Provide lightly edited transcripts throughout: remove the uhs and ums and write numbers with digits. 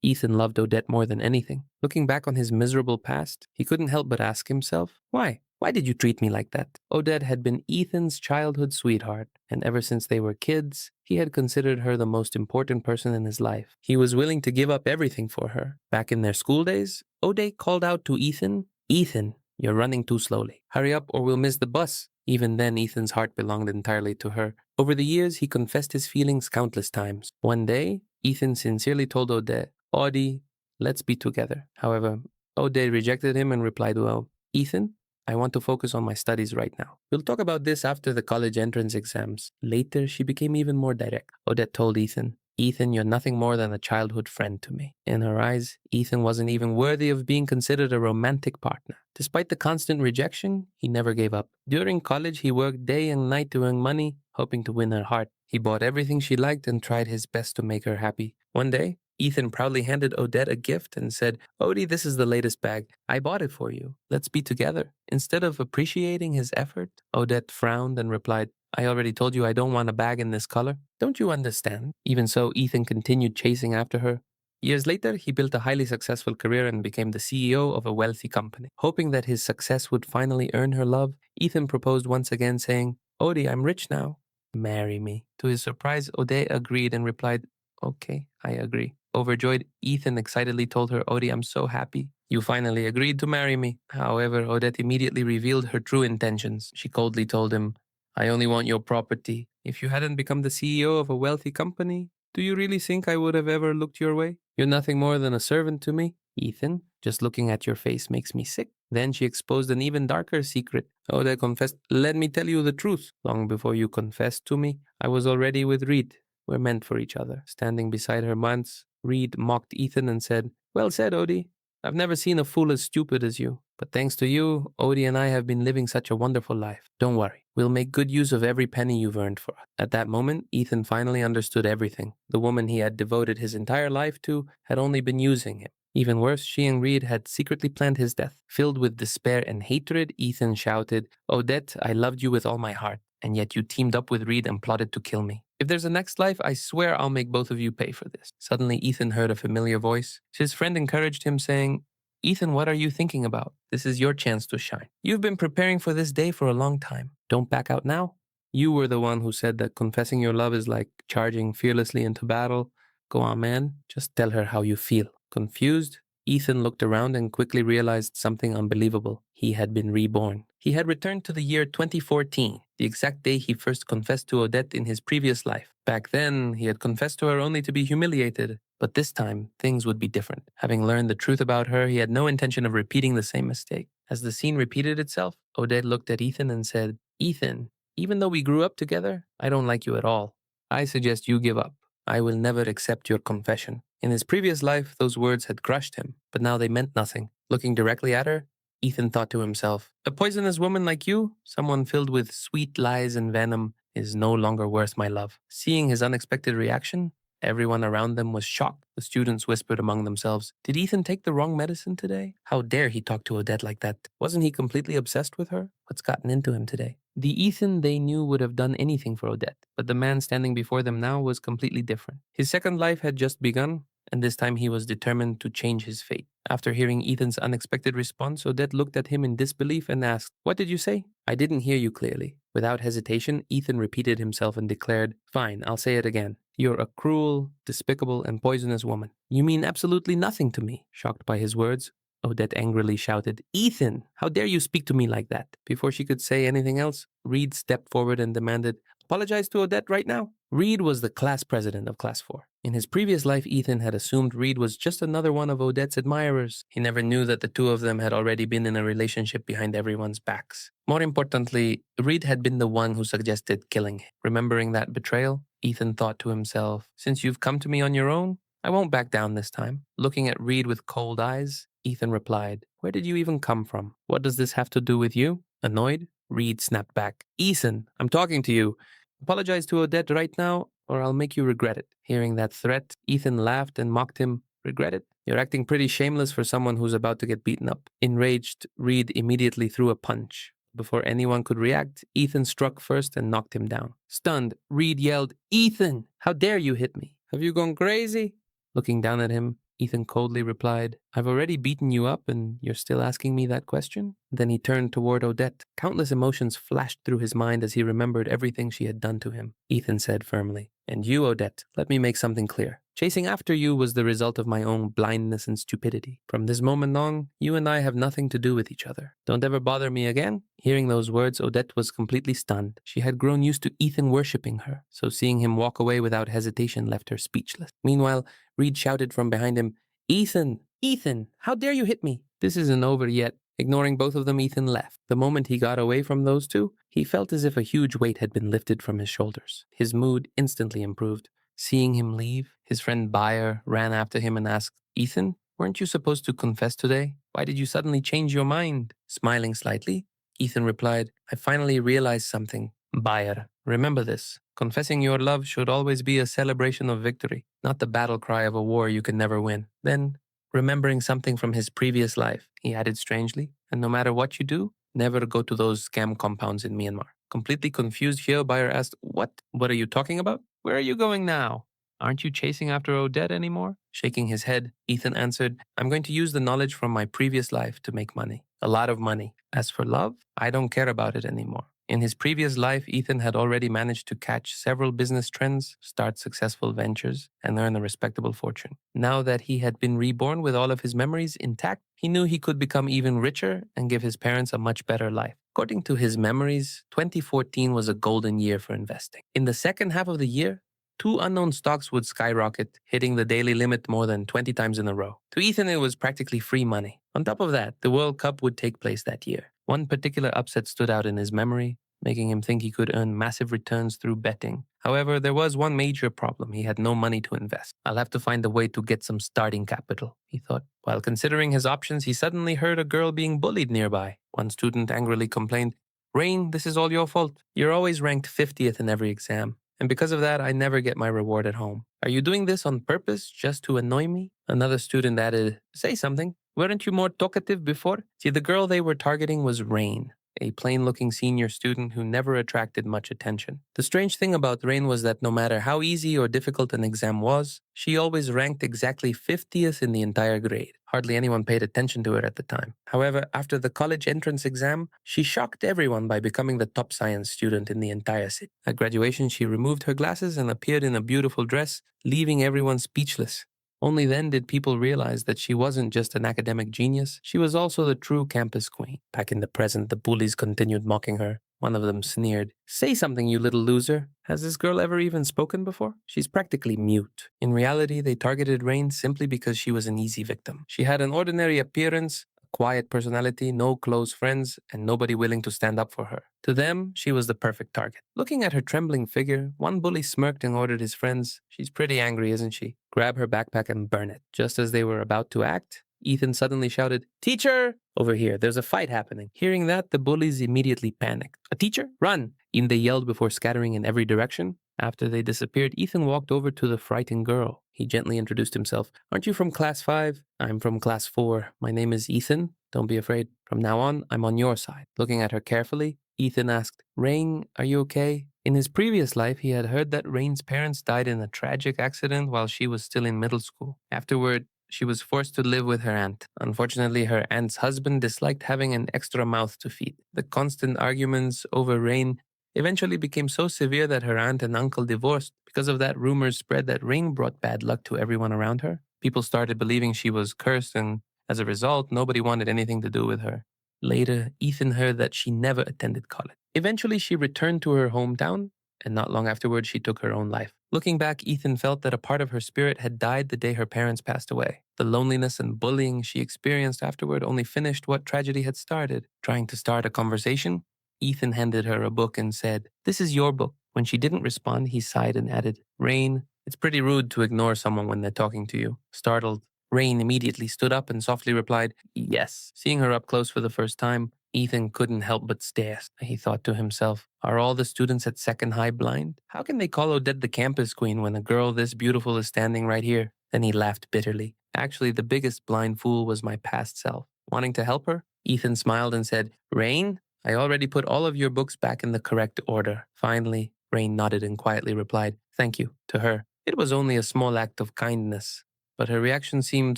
Ethan loved Odette more than anything. Looking back on his miserable past, he couldn't help but ask himself, why? Why did you treat me like that? Odette had been Ethan's childhood sweetheart, and ever since they were kids, he had considered her the most important person in his life. He was willing to give up everything for her. Back in their school days, Odette called out to Ethan, Ethan, you're running too slowly. Hurry up or we'll miss the bus. Even then, Ethan's heart belonged entirely to her. Over the years, he confessed his feelings countless times. One day, Ethan sincerely told Odette, Audie, let's be together. However, Odette rejected him and replied, well, Ethan, I want to focus on my studies right now. We'll talk about this after the college entrance exams. Later, she became even more direct. Odette told Ethan, Ethan, you're nothing more than a childhood friend to me. In her eyes, Ethan wasn't even worthy of being considered a romantic partner. Despite the constant rejection, he never gave up. During college, he worked day and night to earn money, hoping to win her heart. He bought everything she liked and tried his best to make her happy. One day, Ethan proudly handed Odette a gift and said, Odie, this is the latest bag. I bought it for you. Let's be together. Instead of appreciating his effort, Odette frowned and replied, I already told you I don't want a bag in this color. Don't you understand? Even so, Ethan continued chasing after her. Years later, he built a highly successful career and became the CEO of a wealthy company. Hoping that his success would finally earn her love, Ethan proposed once again, saying, Odie, I'm rich now. Marry me. To his surprise, Odette agreed and replied, Okay, I agree. Overjoyed, Ethan excitedly told her, Odie, I'm so happy. You finally agreed to marry me. However, Odette immediately revealed her true intentions. She coldly told him, I only want your property. If you hadn't become the CEO of a wealthy company, do you really think I would have ever looked your way? You're nothing more than a servant to me. Ethan, just looking at your face makes me sick. Then she exposed an even darker secret. Odette confessed, let me tell you the truth. Long before you confessed to me, I was already with Reed. We're meant for each other. Standing beside her once, Reed mocked Ethan and said, Well said, Odie. I've never seen a fool as stupid as you. But thanks to you, Odie and I have been living such a wonderful life. Don't worry. We'll make good use of every penny you've earned for us. At that moment, Ethan finally understood everything. The woman he had devoted his entire life to had only been using him. Even worse, she and Reed had secretly planned his death. Filled with despair and hatred, Ethan shouted, Odette, I loved you with all my heart, and yet you teamed up with Reed and plotted to kill me. If there's a next life, I swear I'll make both of you pay for this. Suddenly, Ethan heard a familiar voice. His friend encouraged him, saying, Ethan, what are you thinking about? This is your chance to shine. You've been preparing for this day for a long time. Don't back out now. You were the one who said that confessing your love is like charging fearlessly into battle. Go on, man. Just tell her how you feel. Confused, Ethan looked around and quickly realized something unbelievable. He had been reborn. He had returned to the year 2014, the exact day he first confessed to Odette in his previous life. Back then, he had confessed to her only to be humiliated. But this time, things would be different. Having learned the truth about her, he had no intention of repeating the same mistake. As the scene repeated itself, Odette looked at Ethan and said, Ethan, even though we grew up together, I don't like you at all. I suggest you give up. I will never accept your confession. In his previous life, those words had crushed him, but now they meant nothing. Looking directly at her, Ethan thought to himself, a poisonous woman like you, someone filled with sweet lies and venom, is no longer worth my love. Seeing his unexpected reaction, everyone around them was shocked. The students whispered among themselves, did Ethan take the wrong medicine today? How dare he talk to Odette like that? Wasn't he completely obsessed with her? What's gotten into him today? The Ethan they knew would have done anything for Odette, but the man standing before them now was completely different. His second life had just begun, and this time he was determined to change his fate. After hearing Ethan's unexpected response, Odette looked at him in disbelief and asked, what did you say? I didn't hear you clearly. Without hesitation, Ethan repeated himself and declared, fine, I'll say it again. You're a cruel, despicable, and poisonous woman. You mean absolutely nothing to me. Shocked by his words, Odette angrily shouted, Ethan, how dare you speak to me like that? Before she could say anything else, Reed stepped forward and demanded, apologize to Odette right now. Reed was the class president of Class 4. In his previous life, Ethan had assumed Reed was just another one of Odette's admirers. He never knew that the two of them had already been in a relationship behind everyone's backs. More importantly, Reed had been the one who suggested killing him. Remembering that betrayal, Ethan thought to himself, since you've come to me on your own, I won't back down this time. Looking at Reed with cold eyes, Ethan replied, where did you even come from? What does this have to do with you? Annoyed, Reed snapped back, Ethan, I'm talking to you. Apologize to Odette right now, or I'll make you regret it. Hearing that threat, Ethan laughed and mocked him. Regret it? You're acting pretty shameless for someone who's about to get beaten up. Enraged, Reed immediately threw a punch. Before anyone could react, Ethan struck first and knocked him down. Stunned, Reed yelled, Ethan, how dare you hit me? Have you gone crazy? Looking down at him, Ethan coldly replied. I've already beaten you up and you're still asking me that question? Then he turned toward Odette. Countless emotions flashed through his mind as he remembered everything she had done to him. Ethan said firmly, and you, Odette, let me make something clear. Chasing after you was the result of my own blindness and stupidity. From this moment on, you and I have nothing to do with each other. Don't ever bother me again. Hearing those words, Odette was completely stunned. She had grown used to Ethan worshipping her, so seeing him walk away without hesitation left her speechless. Meanwhile, Reed shouted from behind him, Ethan! Ethan! How dare you hit me? This isn't over yet. Ignoring both of them, Ethan left. The moment he got away from those two, he felt as if a huge weight had been lifted from his shoulders. His mood instantly improved. Seeing him leave, his friend Bayer ran after him and asked, Ethan, weren't you supposed to confess today? Why did you suddenly change your mind? Smiling slightly, Ethan replied, I finally realized something. Bayer, remember this. Confessing your love should always be a celebration of victory, not the battle cry of a war you can never win. Then, remembering something from his previous life, he added strangely, and no matter what you do, never go to those scam compounds in Myanmar. Completely confused here, Bayer asked, What? What are you talking about? Where are you going now? Aren't you chasing after Odette anymore? Shaking his head, Ethan answered, I'm going to use the knowledge from my previous life to make money. A lot of money. As for love, I don't care about it anymore. In his previous life, Ethan had already managed to catch several business trends, start successful ventures, and earn a respectable fortune. Now that he had been reborn with all of his memories intact, he knew he could become even richer and give his parents a much better life. According to his memories, 2014 was a golden year for investing. In the second half of the year, two unknown stocks would skyrocket, hitting the daily limit more than 20 times in a row. To Ethan, it was practically free money. On top of that, the World Cup would take place that year. One particular upset stood out in his memory, making him think he could earn massive returns through betting. However, there was one major problem. He had no money to invest. I'll have to find a way to get some starting capital, he thought. While considering his options, he suddenly heard a girl being bullied nearby. One student angrily complained, Rain, this is all your fault. You're always ranked 50th in every exam. And because of that, I never get my reward at home. Are you doing this on purpose just to annoy me? Another student added, Say something. Weren't you more talkative before? See, the girl they were targeting was Rain, a plain-looking senior student who never attracted much attention. The strange thing about Rain was that no matter how easy or difficult an exam was, she always ranked exactly 50th in the entire grade. Hardly anyone paid attention to her at the time. However, after the college entrance exam, she shocked everyone by becoming the top science student in the entire city. At graduation, she removed her glasses and appeared in a beautiful dress, leaving everyone speechless. Only then did people realize that she wasn't just an academic genius, she was also the true campus queen. Back in the present, the bullies continued mocking her. One of them sneered, Say something, you little loser. Has this girl ever even spoken before? She's practically mute. In reality, they targeted Rain simply because she was an easy victim. She had an ordinary appearance, a quiet personality, no close friends, and nobody willing to stand up for her. To them, she was the perfect target. Looking at her trembling figure, one bully smirked and ordered his friends, She's pretty angry, isn't she? Grab her backpack and burn it. Just as they were about to act, Ethan suddenly shouted, Teacher! Over here, there's a fight happening. Hearing that, the bullies immediately panicked. A teacher? Run! They yelled before scattering in every direction. After they disappeared, Ethan walked over to the frightened girl. He gently introduced himself. Aren't you from class 5? I'm from class 4. My name is Ethan. Don't be afraid. From now on, I'm on your side. Looking at her carefully, Ethan asked, Rain, are you okay? In his previous life, he had heard that Rain's parents died in a tragic accident while she was still in middle school. Afterward, she was forced to live with her aunt. Unfortunately, her aunt's husband disliked having an extra mouth to feed. The constant arguments over Rain eventually became so severe that her aunt and uncle divorced. Because of that, rumors spread that Rain brought bad luck to everyone around her. People started believing she was cursed, and as a result, nobody wanted anything to do with her. Later, Ethan heard that she never attended college. Eventually, she returned to her hometown, and not long afterwards, she took her own life. Looking back, Ethan felt that a part of her spirit had died the day her parents passed away. The loneliness and bullying she experienced afterward only finished what tragedy had started. Trying to start a conversation, Ethan handed her a book and said, This is your book. When she didn't respond, he sighed and added, Rain, it's pretty rude to ignore someone when they're talking to you. Startled, Rain immediately stood up and softly replied, Yes. Seeing her up close for the first time, Ethan couldn't help but stare. He thought to himself, Are all the students at Second High blind? How can they call Odette the campus queen when a girl this beautiful is standing right here? Then he laughed bitterly. Actually, the biggest blind fool was my past self. Wanting to help her, Ethan smiled and said, Rain, I already put all of your books back in the correct order. Finally, Rain nodded and quietly replied, Thank you, to her. It was only a small act of kindness. but her reaction seemed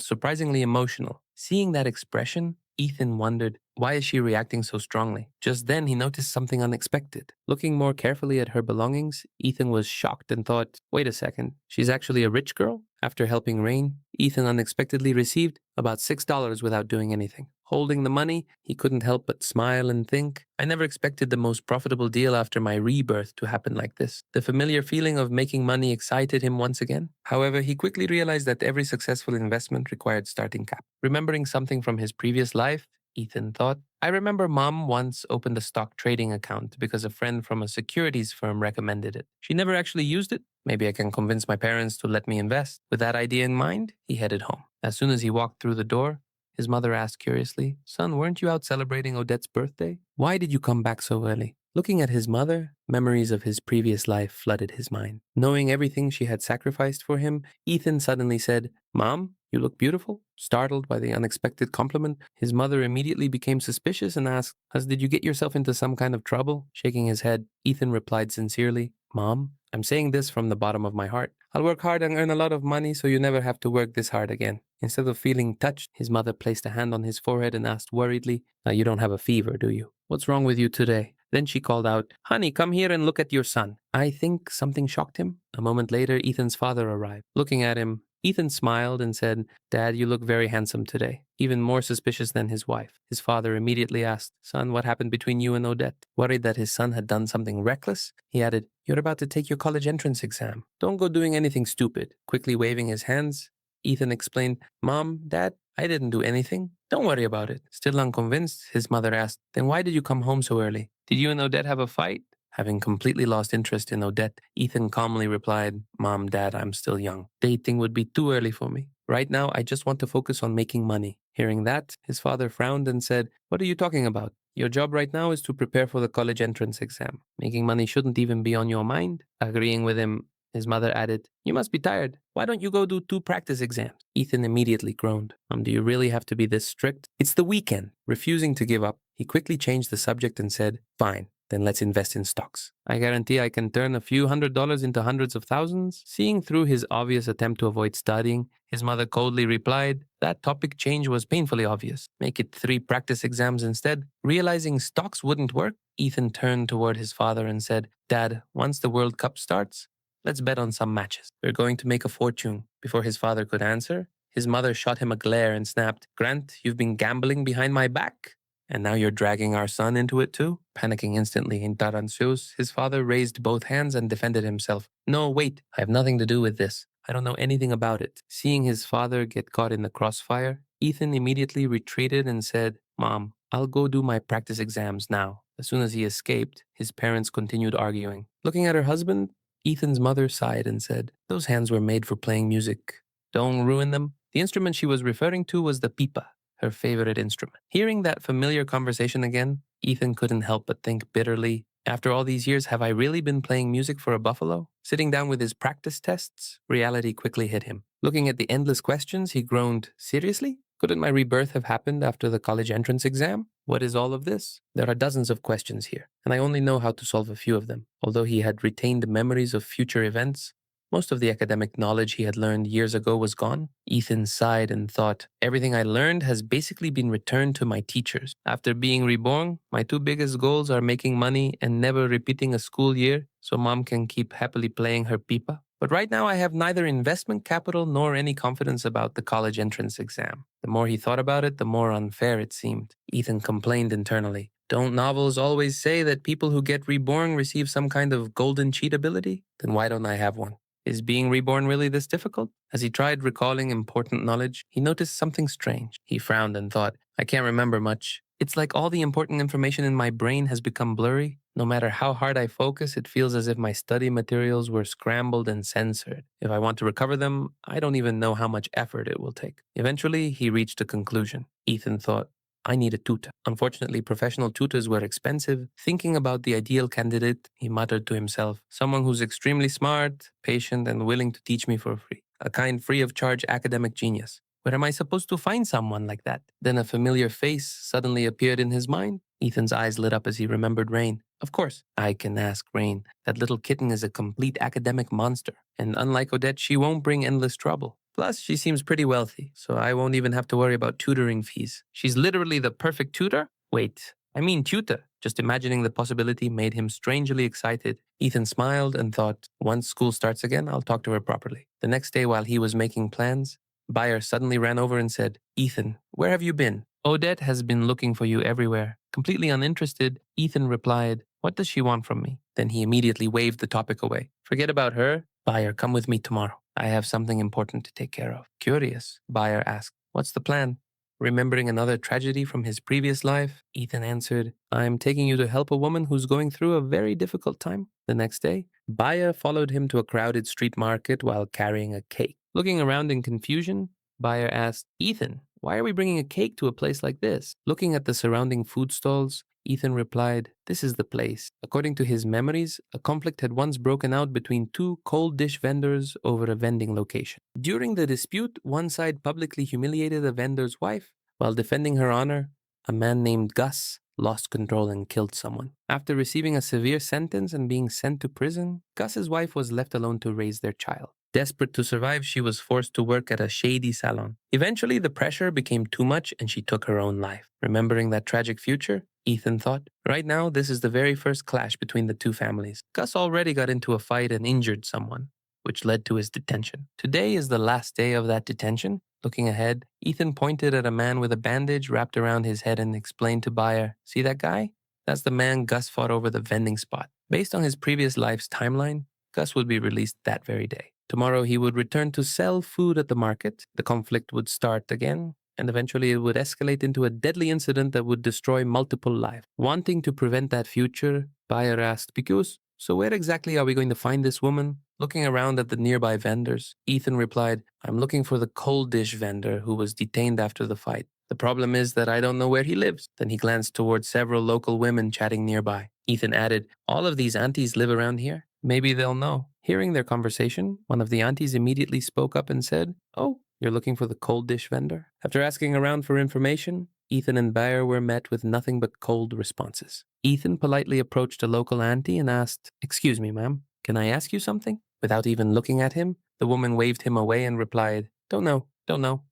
surprisingly emotional. Seeing that expression, Ethan wondered, why is she reacting so strongly? Just then, he noticed something unexpected. Looking more carefully at her belongings, Ethan was shocked and thought, wait a second, she's actually a rich girl? After helping Rain, Ethan unexpectedly received about $6 without doing anything. Holding the money, he couldn't help but smile and think, I never expected the most profitable deal after my rebirth to happen like this. The familiar feeling of making money excited him once again. However, he quickly realized that every successful investment required starting cap. Remembering something from his previous life, Ethan thought, I remember Mom once opened a stock trading account because a friend from a securities firm recommended it. She never actually used it. Maybe I can convince my parents to let me invest. With that idea in mind, he headed home. As soon as he walked through the door, his mother asked curiously, Son, weren't you out celebrating Odette's birthday? Why did you come back so early? Looking at his mother, memories of his previous life flooded his mind. Knowing everything she had sacrificed for him, Ethan suddenly said, Mom, you look beautiful. Startled by the unexpected compliment, his mother immediately became suspicious and asked, did you get yourself into some kind of trouble? Shaking his head, Ethan replied sincerely, Mom, I'm saying this from the bottom of my heart. I'll work hard and earn a lot of money so you never have to work this hard again. Instead of feeling touched, his mother placed a hand on his forehead and asked worriedly, Now you don't have a fever, do you? What's wrong with you today? Then she called out, Honey, come here and look at your son. I think something shocked him. A moment later, Ethan's father arrived. Looking at him, Ethan smiled and said, Dad, you look very handsome today, even more suspicious than his wife. His father immediately asked, Son, what happened between you and Odette? Worried that his son had done something reckless, he added, You're about to take your college entrance exam. Don't go doing anything stupid. Quickly waving his hands, Ethan explained, Mom, Dad, I didn't do anything. Don't worry about it. Still unconvinced, his mother asked, Then why did you come home so early? Did you and Odette have a fight? Having completely lost interest in Odette, Ethan calmly replied, Mom, Dad, I'm still young. Dating would be too early for me. Right now, I just want to focus on making money. Hearing that, his father frowned and said, What are you talking about? Your job right now is to prepare for the college entrance exam. Making money shouldn't even be on your mind. Agreeing with him, his mother added, You must be tired. Why don't you go do 2 practice exams? Ethan immediately groaned. Do you really have to be this strict? It's the weekend. Refusing to give up, he quickly changed the subject and said, Fine, then let's invest in stocks. I guarantee I can turn a few $100s into hundreds of thousands. Seeing through his obvious attempt to avoid studying, his mother coldly replied, That topic change was painfully obvious. Make it 3 practice exams instead. Realizing stocks wouldn't work, Ethan turned toward his father and said, Dad, once the World Cup starts, let's bet on some matches. We're going to make a fortune. Before his father could answer, his mother shot him a glare and snapped, Grant, you've been gambling behind my back? And now you're dragging our son into it too? Panicking instantly in Taransius, his father raised both hands and defended himself. No, wait, I have nothing to do with this. I don't know anything about it. Seeing his father get caught in the crossfire, Ethan immediately retreated and said, Mom, I'll go do my practice exams now. As soon as he escaped, his parents continued arguing. Looking at her husband, Ethan's mother sighed and said, Those hands were made for playing music. Don't ruin them. The instrument she was referring to was the pipa, her favorite instrument. Hearing that familiar conversation again, Ethan couldn't help but think bitterly, After all these years, have I really been playing music for a buffalo? Sitting down with his practice tests, reality quickly hit him. Looking at the endless questions, he groaned, Seriously? Couldn't my rebirth have happened after the college entrance exam? What is all of this? There are dozens of questions here, and I only know how to solve a few of them. Although he had retained memories of future events, most of the academic knowledge he had learned years ago was gone. Ethan sighed and thought, Everything I learned has basically been returned to my teachers. After being reborn, my 2 biggest goals are making money and never repeating a school year so mom can keep happily playing her pipa. But right now I have neither investment capital nor any confidence about the college entrance exam. The more he thought about it, the more unfair it seemed. Ethan complained internally. Don't novels always say that people who get reborn receive some kind of golden cheat ability? Then why don't I have one? Is being reborn really this difficult? As he tried recalling important knowledge, he noticed something strange. He frowned and thought, I can't remember much. It's like all the important information in my brain has become blurry. No matter how hard I focus, it feels as if my study materials were scrambled and censored. If I want to recover them, I don't even know how much effort it will take. Eventually, he reached a conclusion. Ethan thought, I need a tutor. Unfortunately, professional tutors were expensive. Thinking about the ideal candidate, he muttered to himself, someone who's extremely smart, patient, and willing to teach me for free. A kind free-of-charge academic genius. Where am I supposed to find someone like that? Then a familiar face suddenly appeared in his mind. Ethan's eyes lit up as he remembered Rain. Of course, I can ask Rain. That little kitten is a complete academic monster. And unlike Odette, she won't bring endless trouble. Plus, she seems pretty wealthy, so I won't even have to worry about tutoring fees. She's literally the perfect tutor? Wait, I mean tutor. Just imagining the possibility made him strangely excited. Ethan smiled and thought, once school starts again, I'll talk to her properly. The next day, while he was making plans, Bayer suddenly ran over and said, Ethan, where have you been? Odette has been looking for you everywhere. Completely uninterested, Ethan replied, what does she want from me? Then he immediately waved the topic away. Forget about her. Bayer, come with me tomorrow. I have something important to take care of. Curious, Bayer asked, what's the plan? Remembering another tragedy from his previous life, Ethan answered, I'm taking you to help a woman who's going through a very difficult time. The next day, Bayer followed him to a crowded street market while carrying a cake. Looking around in confusion, Bayer asked, Ethan, why are we bringing a cake to a place like this? Looking at the surrounding food stalls, Ethan replied, this is the place. According to his memories, a conflict had once broken out between two cold dish vendors over a vending location. During the dispute, one side publicly humiliated the vendor's wife. While defending her honor, a man named Gus lost control and killed someone. After receiving a severe sentence and being sent to prison, Gus's wife was left alone to raise their child. Desperate to survive, she was forced to work at a shady salon. Eventually, the pressure became too much and she took her own life. Remembering that tragic future, Ethan thought, right now, this is the very first clash between the two families. Gus already got into a fight and injured someone, which led to his detention. Today is the last day of that detention. Looking ahead, Ethan pointed at a man with a bandage wrapped around his head and explained to Bayer, see that guy? That's the man Gus fought over the vending spot. Based on his previous life's timeline, Gus would be released that very day. Tomorrow he would return to sell food at the market. The conflict would start again, and eventually it would escalate into a deadly incident that would destroy multiple lives. Wanting to prevent that future, Bayer asked, Pikus, so where exactly are we going to find this woman? Looking around at the nearby vendors, Ethan replied, I'm looking for the cold dish vendor who was detained after the fight. The problem is that I don't know where he lives. Then he glanced towards several local women chatting nearby. Ethan added, all of these aunties live around here. Maybe they'll know. Hearing their conversation, one of the aunties immediately spoke up and said, oh, you're looking for the cold dish vendor? After asking around for information, Ethan and Bayer were met with nothing but cold responses. Ethan politely approached a local auntie and asked, excuse me, ma'am, can I ask you something? Without even looking at him, the woman waved him away and replied, don't know,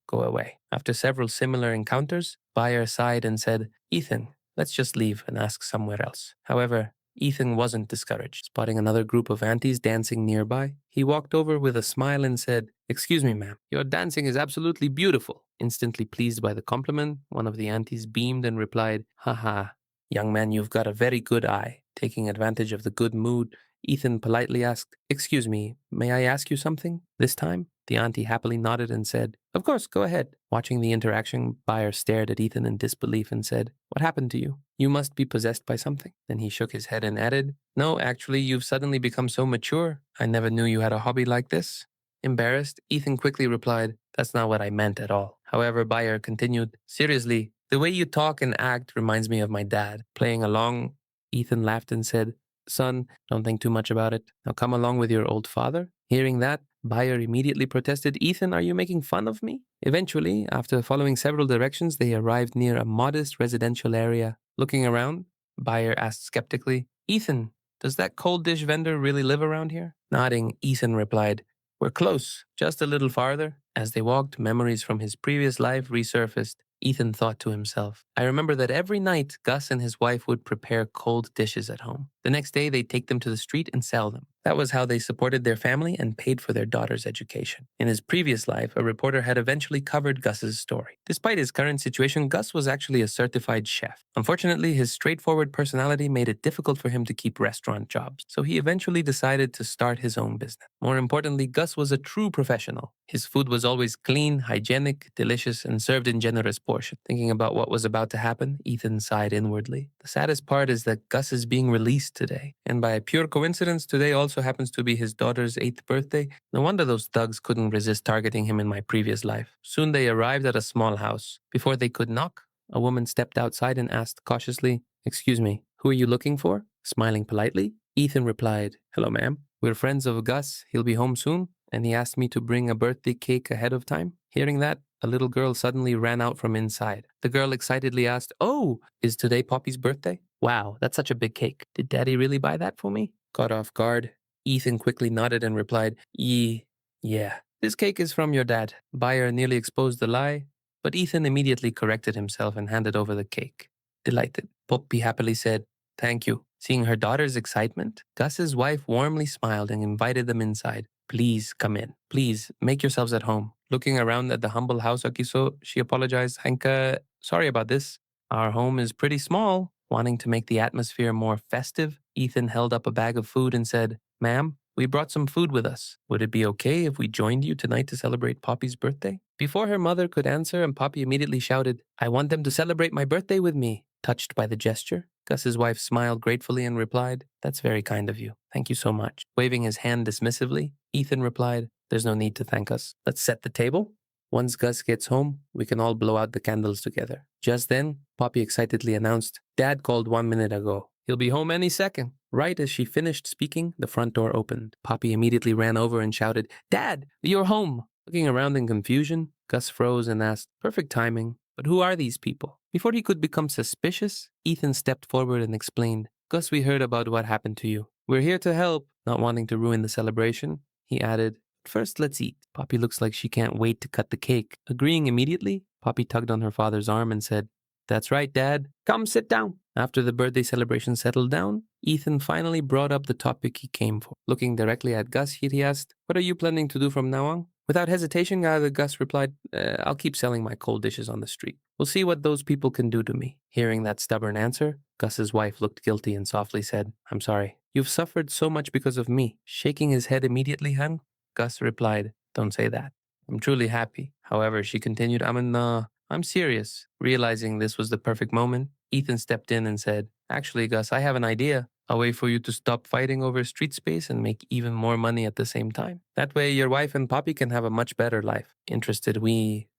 go away. After several similar encounters, Bayer sighed and said, Ethan, let's just leave and ask somewhere else. However, Ethan wasn't discouraged. Spotting another group of aunties dancing nearby, he walked over with a smile and said, excuse me, ma'am, your dancing is absolutely beautiful. Instantly pleased by the compliment, one of the aunties beamed and replied, haha, young man, you've got a very good eye. Taking advantage of the good mood, Ethan politely asked, excuse me, may I ask you something? This time, the auntie happily nodded and said, of course, go ahead. Watching the interaction, Bayer stared at Ethan in disbelief and said, what happened to you? You must be possessed by something. Then he shook his head and added, no, actually, you've suddenly become so mature. I never knew you had a hobby like this. Embarrassed, Ethan quickly replied, that's not what I meant at all. However, Bayer continued, seriously, the way you talk and act reminds me of my dad. Playing along, Ethan laughed and said, son, don't think too much about it. Now come along with your old father. Hearing that, Bayer immediately protested, Ethan, are you making fun of me? Eventually, after following several directions, they arrived near a modest residential area. Looking around, Bayer asked skeptically, Ethan, does that cold dish vendor really live around here? Nodding, Ethan replied, we're close, just a little farther. As they walked, memories from his previous life resurfaced. Ethan thought to himself, I remember that every night Gus and his wife would prepare cold dishes at home. The next day, they'd take them to the street and sell them. That was how they supported their family and paid for their daughter's education. In his previous life, a reporter had eventually covered Gus's story. Despite his current situation, Gus was actually a certified chef. Unfortunately, his straightforward personality made it difficult for him to keep restaurant jobs, so he eventually decided to start his own business. More importantly, Gus was a true professional. His food was always clean, hygienic, delicious, and served in generous portions. Thinking about what was about to happen, Ethan sighed inwardly. The saddest part is that Gus is being released today, and by pure coincidence, today also happens to be his daughter's 8th birthday. No wonder those thugs couldn't resist targeting him in my previous life. Soon they arrived at a small house. Before they could knock, a woman stepped outside and asked cautiously, excuse me, who are you looking for? Smiling politely, Ethan replied, hello ma'am. We're friends of Gus. He'll be home soon, and he asked me to bring a birthday cake ahead of time. Hearing that, a little girl suddenly ran out from inside. The girl excitedly asked, oh, is today Poppy's birthday? Wow, that's such a big cake. Did Daddy really buy that for me? Caught off guard, Ethan quickly nodded and replied, yeah. This cake is from your dad. Buyer nearly exposed the lie, but Ethan immediately corrected himself and handed over the cake. Delighted, Poppy happily said, "Thank you." Seeing her daughter's excitement, Gus's wife warmly smiled and invited them inside. "Please come in. Please make yourselves at home." Looking around at the humble house Akiso, she apologized. "Hanka, sorry about this. Our home is pretty small." Wanting to make the atmosphere more festive, Ethan held up a bag of food and said, "Ma'am, we brought some food with us. Would it be okay if we joined you tonight to celebrate Poppy's birthday?" Before her mother could answer, and Poppy immediately shouted, "I want them to celebrate my birthday with me." Touched by the gesture, Gus's wife smiled gratefully and replied, "That's very kind of you. Thank you so much." Waving his hand dismissively, Ethan replied, "There's no need to thank us. Let's set the table. Once Gus gets home, we can all blow out the candles together." Just then, Poppy excitedly announced, "Dad called 1 minute ago. He'll be home any second." Right as she finished speaking, the front door opened. Poppy immediately ran over and shouted, "Dad, you're home!" Looking around in confusion, Gus froze and asked, "Perfect timing, but who are these people?" Before he could become suspicious, Ethan stepped forward and explained, "Gus, we heard about what happened to you. We're here to help." Not wanting to ruin the celebration, he added, "First, let's eat." Poppy looks like she can't wait to cut the cake. Agreeing immediately, Poppy tugged on her father's arm and said, "That's right, Dad. Come sit down." After the birthday celebration settled down, Ethan finally brought up the topic he came for. Looking directly at Gus, he asked, "What are you planning to do from now on?" Without hesitation, Gus replied, "I'll keep selling my cold dishes on the street. We'll see what those people can do to me." Hearing that stubborn answer, Gus's wife looked guilty and softly said, "I'm sorry. You've suffered so much because of me." Shaking his head immediately, Gus replied, "Don't say that. I'm truly happy." However, she continued, I'm serious." Realizing this was the perfect moment, Ethan stepped in and said, "Actually, Gus, I have an idea. A way for you to stop fighting over street space and make even more money at the same time. That way, your wife and Poppy can have a much better life."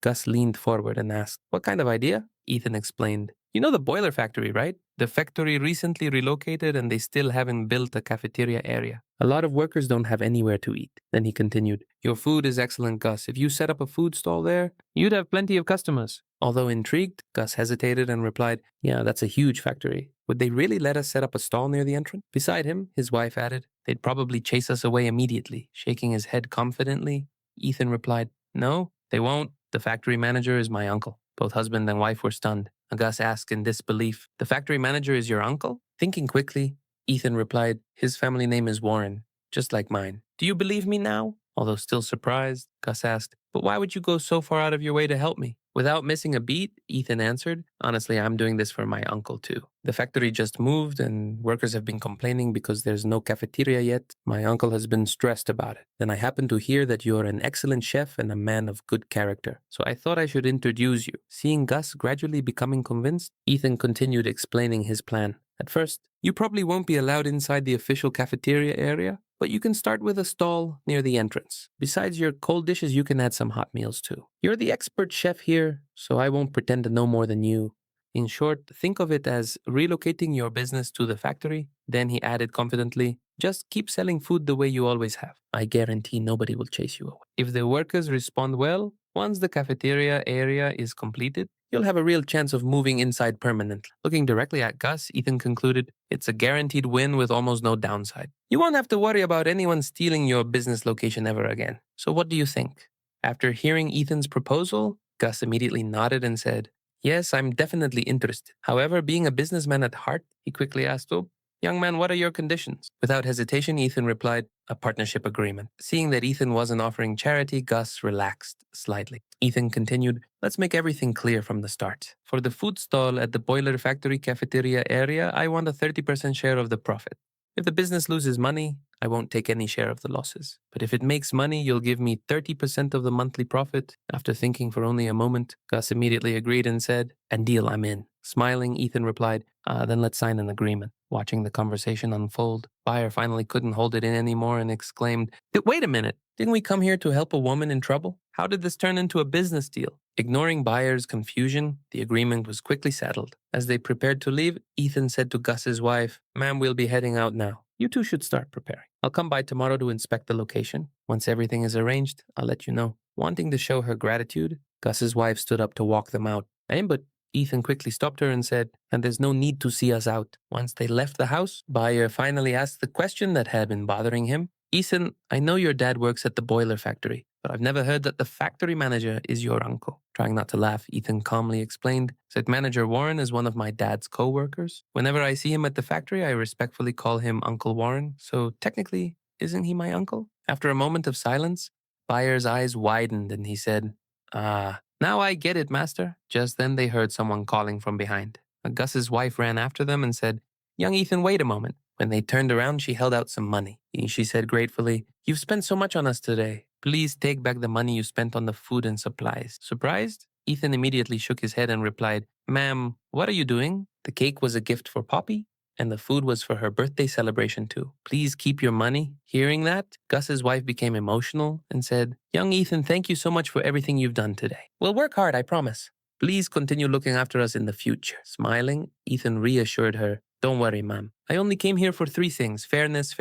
Gus leaned forward and asked, "What kind of idea?" Ethan explained, "You know the boiler factory, right? The factory recently relocated and they still haven't built a cafeteria area. A lot of workers don't have anywhere to eat." Then he continued, "Your food is excellent, Gus. If you set up a food stall there, you'd have plenty of customers." Although intrigued, Gus hesitated and replied, "Yeah, that's a huge factory. Would they really let us set up a stall near the entrance?" Beside him, his wife added, "They'd probably chase us away immediately." Shaking his head confidently, Ethan replied, "No, they won't. The factory manager is my uncle." Both husband and wife were stunned. Gus asked in disbelief, "The factory manager is your uncle?" Thinking quickly, Ethan replied, "His family name is Warren, just like mine." "Do you believe me now?" Although still surprised, Gus asked, "But why would you go so far out of your way to help me?" Without missing a beat, Ethan answered, "Honestly, I'm doing this for my uncle too. The factory just moved and workers have been complaining because there's no cafeteria yet. My uncle has been stressed about it. Then I happened to hear that you're an excellent chef and a man of good character. So I thought I should introduce you." Seeing Gus gradually becoming convinced, Ethan continued explaining his plan. "At first, you probably won't be allowed inside the official cafeteria area, but you can start with a stall near the entrance. Besides your cold dishes, you can add some hot meals too. You're the expert chef here, so I won't pretend to know more than you. In short, think of it as relocating your business to the factory." Then he added confidently, "Just keep selling food the way you always have. I guarantee nobody will chase you away. If the workers respond well, once the cafeteria area is completed, you'll have a real chance of moving inside permanently." Looking directly at Gus, Ethan concluded, "It's a guaranteed win with almost no downside. You won't have to worry about anyone stealing your business location ever again. So what do you think?" After hearing Ethan's proposal, Gus immediately nodded and said, "Yes, I'm definitely interested." However, being a businessman at heart, he quickly asked, "Oh, young man, what are your conditions?" Without hesitation, Ethan replied, "A partnership agreement." Seeing that Ethan wasn't offering charity, Gus relaxed slightly. Ethan continued, "Let's make everything clear from the start. For the food stall at the Boiler Factory cafeteria area, I want a 30% share of the profit. If the business loses money, I won't take any share of the losses. But if it makes money, you'll give me 30% of the monthly profit." After thinking for only a moment, Gus immediately agreed and said, "And deal, I'm in." Smiling, Ethan replied, "Then let's sign an agreement." Watching the conversation unfold, Buyer finally couldn't hold it in anymore and exclaimed, "Wait a minute! Didn't we come here to help a woman in trouble? How did this turn into a business deal?" Ignoring Buyer's confusion, the agreement was quickly settled. As they prepared to leave, Ethan said to Gus's wife, "Ma'am, we'll be heading out now. You two should start preparing. I'll come by tomorrow to inspect the location. Once everything is arranged, I'll let you know." Wanting to show her gratitude, Gus's wife stood up to walk them out. But Ethan quickly stopped her and said, "And there's no need to see us out." Once they left the house, Buyer finally asked the question that had been bothering him. Ethan, I know your dad works at the boiler factory, but I've never heard that the factory manager is your uncle. Trying not to laugh, Ethan calmly explained, said Manager Warren is one of my dad's co-workers. Whenever I see him at the factory, I respectfully call him Uncle Warren, so technically, isn't he my uncle? After a moment of silence, Byers' eyes widened and he said, Ah, now I get it, master. Just then they heard someone calling from behind. Gus's wife ran after them and said, Young Ethan, wait a moment. When they turned around, she held out some money. She said gratefully, You've spent so much on us today. Please take back the money you spent on the food and supplies. Surprised? Ethan immediately shook his head and replied, Ma'am, what are you doing? The cake was a gift for Poppy, and the food was for her birthday celebration too. Please keep your money. Hearing that, Gus's wife became emotional and said, Young Ethan, thank you so much for everything you've done today. We'll work hard, I promise. Please continue looking after us in the future. Smiling, Ethan reassured her, Don't worry, ma'am. I only came here for three things, fairness,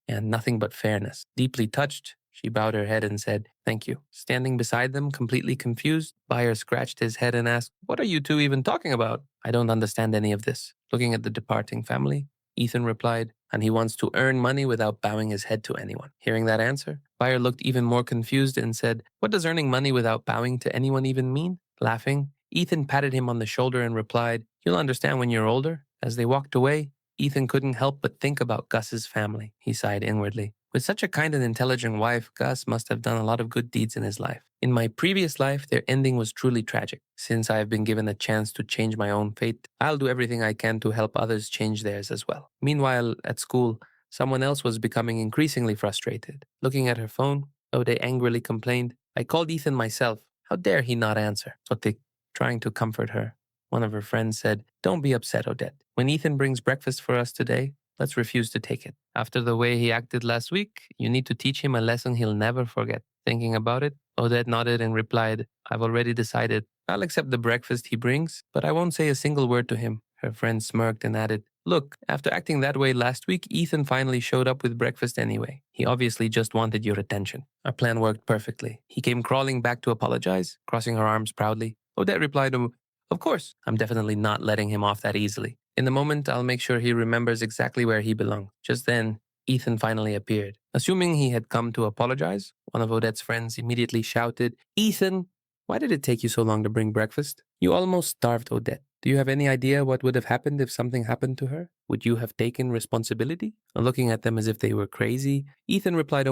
and nothing but fairness. Deeply touched, she bowed her head and said, Thank you. Standing beside them, completely confused, Bayer scratched his head and asked, What are you two even talking about? I don't understand any of this. Looking at the departing family, Ethan replied, and he wants to earn money without bowing his head to anyone. Hearing that answer, Bayer looked even more confused and said, What does earning money without bowing to anyone even mean? Laughing, Ethan patted him on the shoulder and replied, You'll understand when you're older. As they walked away, Ethan couldn't help but think about Gus's family. He sighed inwardly. With such a kind and intelligent wife, Gus must have done a lot of good deeds in his life. In my previous life, their ending was truly tragic. Since I have been given a chance to change my own fate, I'll do everything I can to help others change theirs as well. Meanwhile, at school, someone else was becoming increasingly frustrated. Looking at her phone, Ode angrily complained, I called Ethan myself. How dare he not answer? Otik, trying to comfort her. One of her friends said, Don't be upset, Odette. When Ethan brings breakfast for us today, let's refuse to take it. After the way he acted last week, you need to teach him a lesson he'll never forget. Thinking about it, Odette nodded and replied, I've already decided. I'll accept the breakfast he brings, but I won't say a single word to him. Her friend smirked and added, Look, after acting that way last week, Ethan finally showed up with breakfast anyway. He obviously just wanted your attention. Our plan worked perfectly. He came crawling back to apologize, crossing her arms proudly. Odette replied, Of course, I'm definitely not letting him off that easily. In the moment, I'll make sure he remembers exactly where he belonged. Just then, Ethan finally appeared. Assuming he had come to apologize, one of Odette's friends immediately shouted, Ethan, why did it take you so long to bring breakfast? You almost starved Odette. Do you have any idea what would have happened if something happened to her? Would you have taken responsibility? Looking at them as if they were crazy, Ethan replied,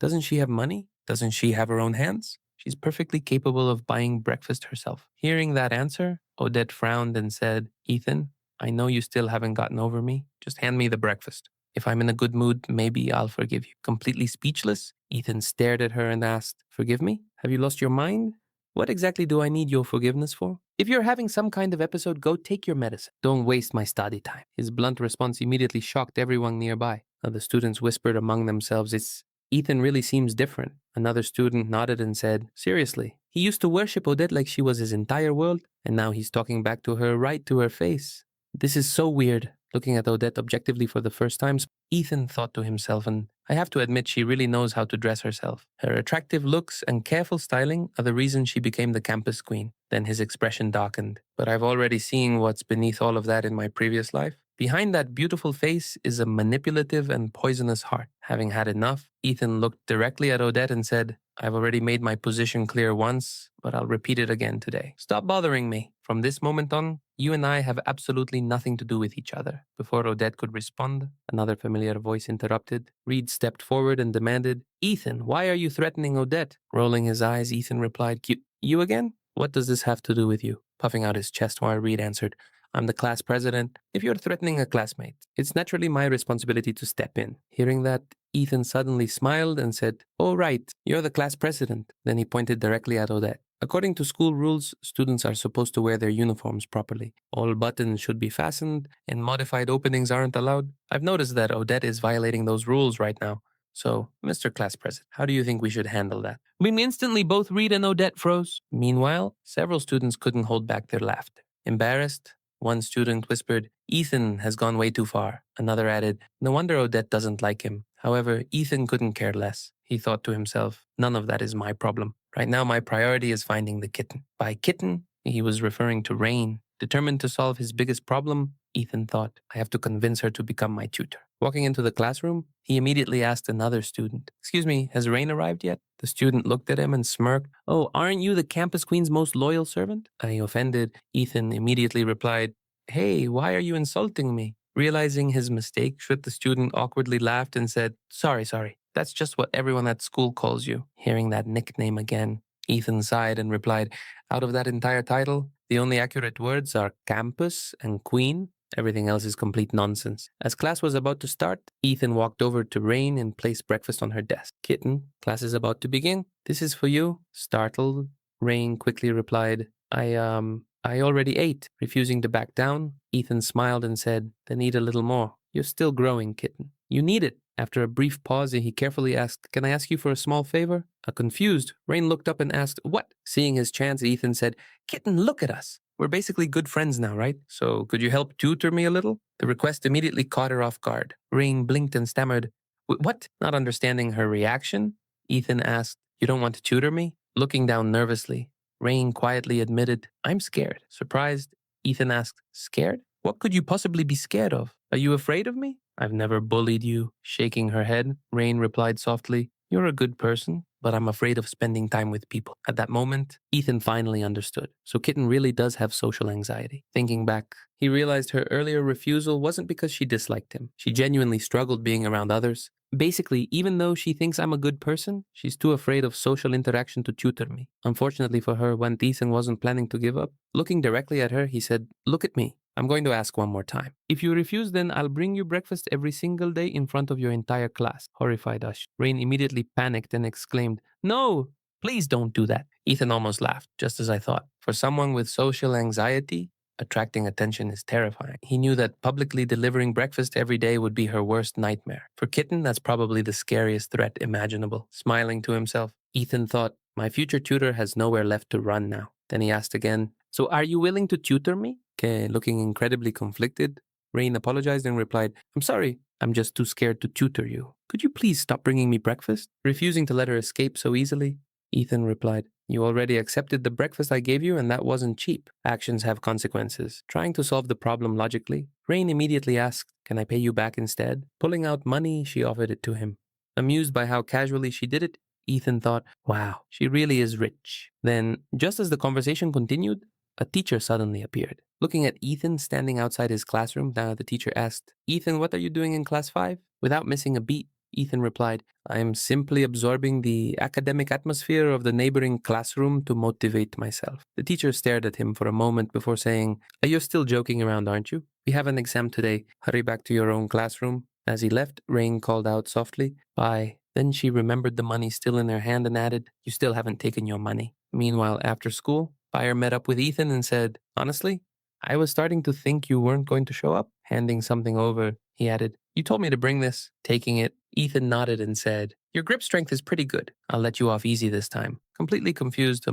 Doesn't she have money? Doesn't she have her own hands? She's perfectly capable of buying breakfast herself. Hearing that answer, Odette frowned and said, Ethan, I know you still haven't gotten over me. Just hand me the breakfast. If I'm in a good mood, maybe I'll forgive you. Completely speechless, Ethan stared at her and asked, Forgive me? Have you lost your mind? What exactly do I need your forgiveness for? If you're having some kind of episode, go take your medicine. Don't waste my study time. His blunt response immediately shocked everyone nearby. The students whispered among themselves, Ethan really seems different. Another student nodded and said, Seriously, he used to worship Odette like she was his entire world, and now he's talking back to her right to her face. This is so weird. Looking at Odette objectively for the first time, Ethan thought to himself, and I have to admit she really knows how to dress herself. Her attractive looks and careful styling are the reason she became the campus queen. Then his expression darkened. But I've already seen what's beneath all of that in my previous life. Behind that beautiful face is a manipulative and poisonous heart. Having had enough, Ethan looked directly at Odette and said, I've already made my position clear once, but I'll repeat it again today. Stop bothering me. From this moment on, you and I have absolutely nothing to do with each other. Before Odette could respond, another familiar voice interrupted. Reed stepped forward and demanded, Ethan, why are you threatening Odette? Rolling his eyes, Ethan replied, You again? What does this have to do with you? Puffing out his chest while Reed answered, I'm the class president. If you're threatening a classmate, it's naturally my responsibility to step in. Hearing that, Ethan suddenly smiled and said, Oh, right, you're the class president. Then he pointed directly at Odette. According to school rules, students are supposed to wear their uniforms properly. All buttons should be fastened, and modified openings aren't allowed. I've noticed that Odette is violating those rules right now. So, Mr. Class President, how do you think we should handle that? Instantly, both Reed and Odette froze. Meanwhile, several students couldn't hold back their laughter. Embarrassed, one student whispered, Ethan has gone way too far. Another added, No wonder Odette doesn't like him. However, Ethan couldn't care less. He thought to himself, none of that is my problem. Right now, my priority is finding the kitten. By kitten, he was referring to Rain. Determined to solve his biggest problem, Ethan thought, I have to convince her to become my tutor. Walking into the classroom, he immediately asked another student, "Excuse me, has Rain arrived yet?" The student looked at him and smirked. "Oh, aren't you the campus queen's most loyal servant?" Offended, Ethan immediately replied, "Hey, why are you insulting me?" Realizing his mistake, the student awkwardly laughed and said, "Sorry, sorry. That's just what everyone at school calls you." Hearing that nickname again, Ethan sighed and replied, "Out of that entire title, the only accurate words are campus and queen. Everything else is complete nonsense." As class was about to start, Ethan walked over to Rain and placed breakfast on her desk. "Kitten, class is about to begin. This is for you." Startled, Rain quickly replied, I already ate." Refusing to back down, Ethan smiled and said, "Then eat a little more. You're still growing, kitten. You need it." After a brief pause, he carefully asked, "Can I ask you for a small favor?" Confused, Rain looked up and asked, "What?" Seeing his chance, Ethan said, "Kitten, look at us. We're basically good friends now, right? So could you help tutor me a little?" The request immediately caught her off guard. Rain blinked and stammered, "What?" Not understanding her reaction, Ethan asked, "You don't want to tutor me?" Looking down nervously, Rain quietly admitted, "I'm scared." Surprised, Ethan asked, "Scared? What could you possibly be scared of? Are you afraid of me?" "I've never bullied you." Shaking her head, Rain replied softly, "You're a good person, but I'm afraid of spending time with people." At that moment, Ethan finally understood. So Kitten really does have social anxiety. Thinking back, he realized her earlier refusal wasn't because she disliked him. She genuinely struggled being around others. Basically, even though she thinks I'm a good person, she's too afraid of social interaction to tutor me. Unfortunately for her, when Ethan wasn't planning to give up, looking directly at her, he said, "Look at me. I'm going to ask one more time. If you refuse, then I'll bring you breakfast every single day in front of your entire class." Horrified, Rain immediately panicked and exclaimed, "No, please don't do that." Ethan almost laughed, just as I thought. For someone with social anxiety, attracting attention is terrifying. He knew that publicly delivering breakfast every day would be her worst nightmare. For Kitten, that's probably the scariest threat imaginable. Smiling to himself, Ethan thought, "My future tutor has nowhere left to run now." Then he asked again, "So are you willing to tutor me?" Okay, looking incredibly conflicted, Rain apologized and replied, "I'm sorry, I'm just too scared to tutor you. Could you please stop bringing me breakfast?" Refusing to let her escape so easily, Ethan replied, "You already accepted the breakfast I gave you, and that wasn't cheap. Actions have consequences." Trying to solve the problem logically, Rain immediately asked, "Can I pay you back instead?" Pulling out money, she offered it to him. Amused by how casually she did it, Ethan thought, "Wow, she really is rich." Then, just as the conversation continued, a teacher suddenly appeared. Looking at Ethan standing outside his classroom, the teacher asked, "Ethan, what are you doing in class 5?" Without missing a beat, Ethan replied, "I am simply absorbing the academic atmosphere of the neighboring classroom to motivate myself." The teacher stared at him for a moment before saying, "You're still joking around, aren't you? We have an exam today. Hurry back to your own classroom." As he left, Rain called out softly, "Bye." Then she remembered the money still in her hand and added, "You still haven't taken your money." Meanwhile, after school, Fire met up with Ethan and said, "Honestly, I was starting to think you weren't going to show up." Handing something over, he added, "You told me to bring this." Taking it, Ethan nodded and said, "Your grip strength is pretty good. I'll let you off easy this time." Completely confused,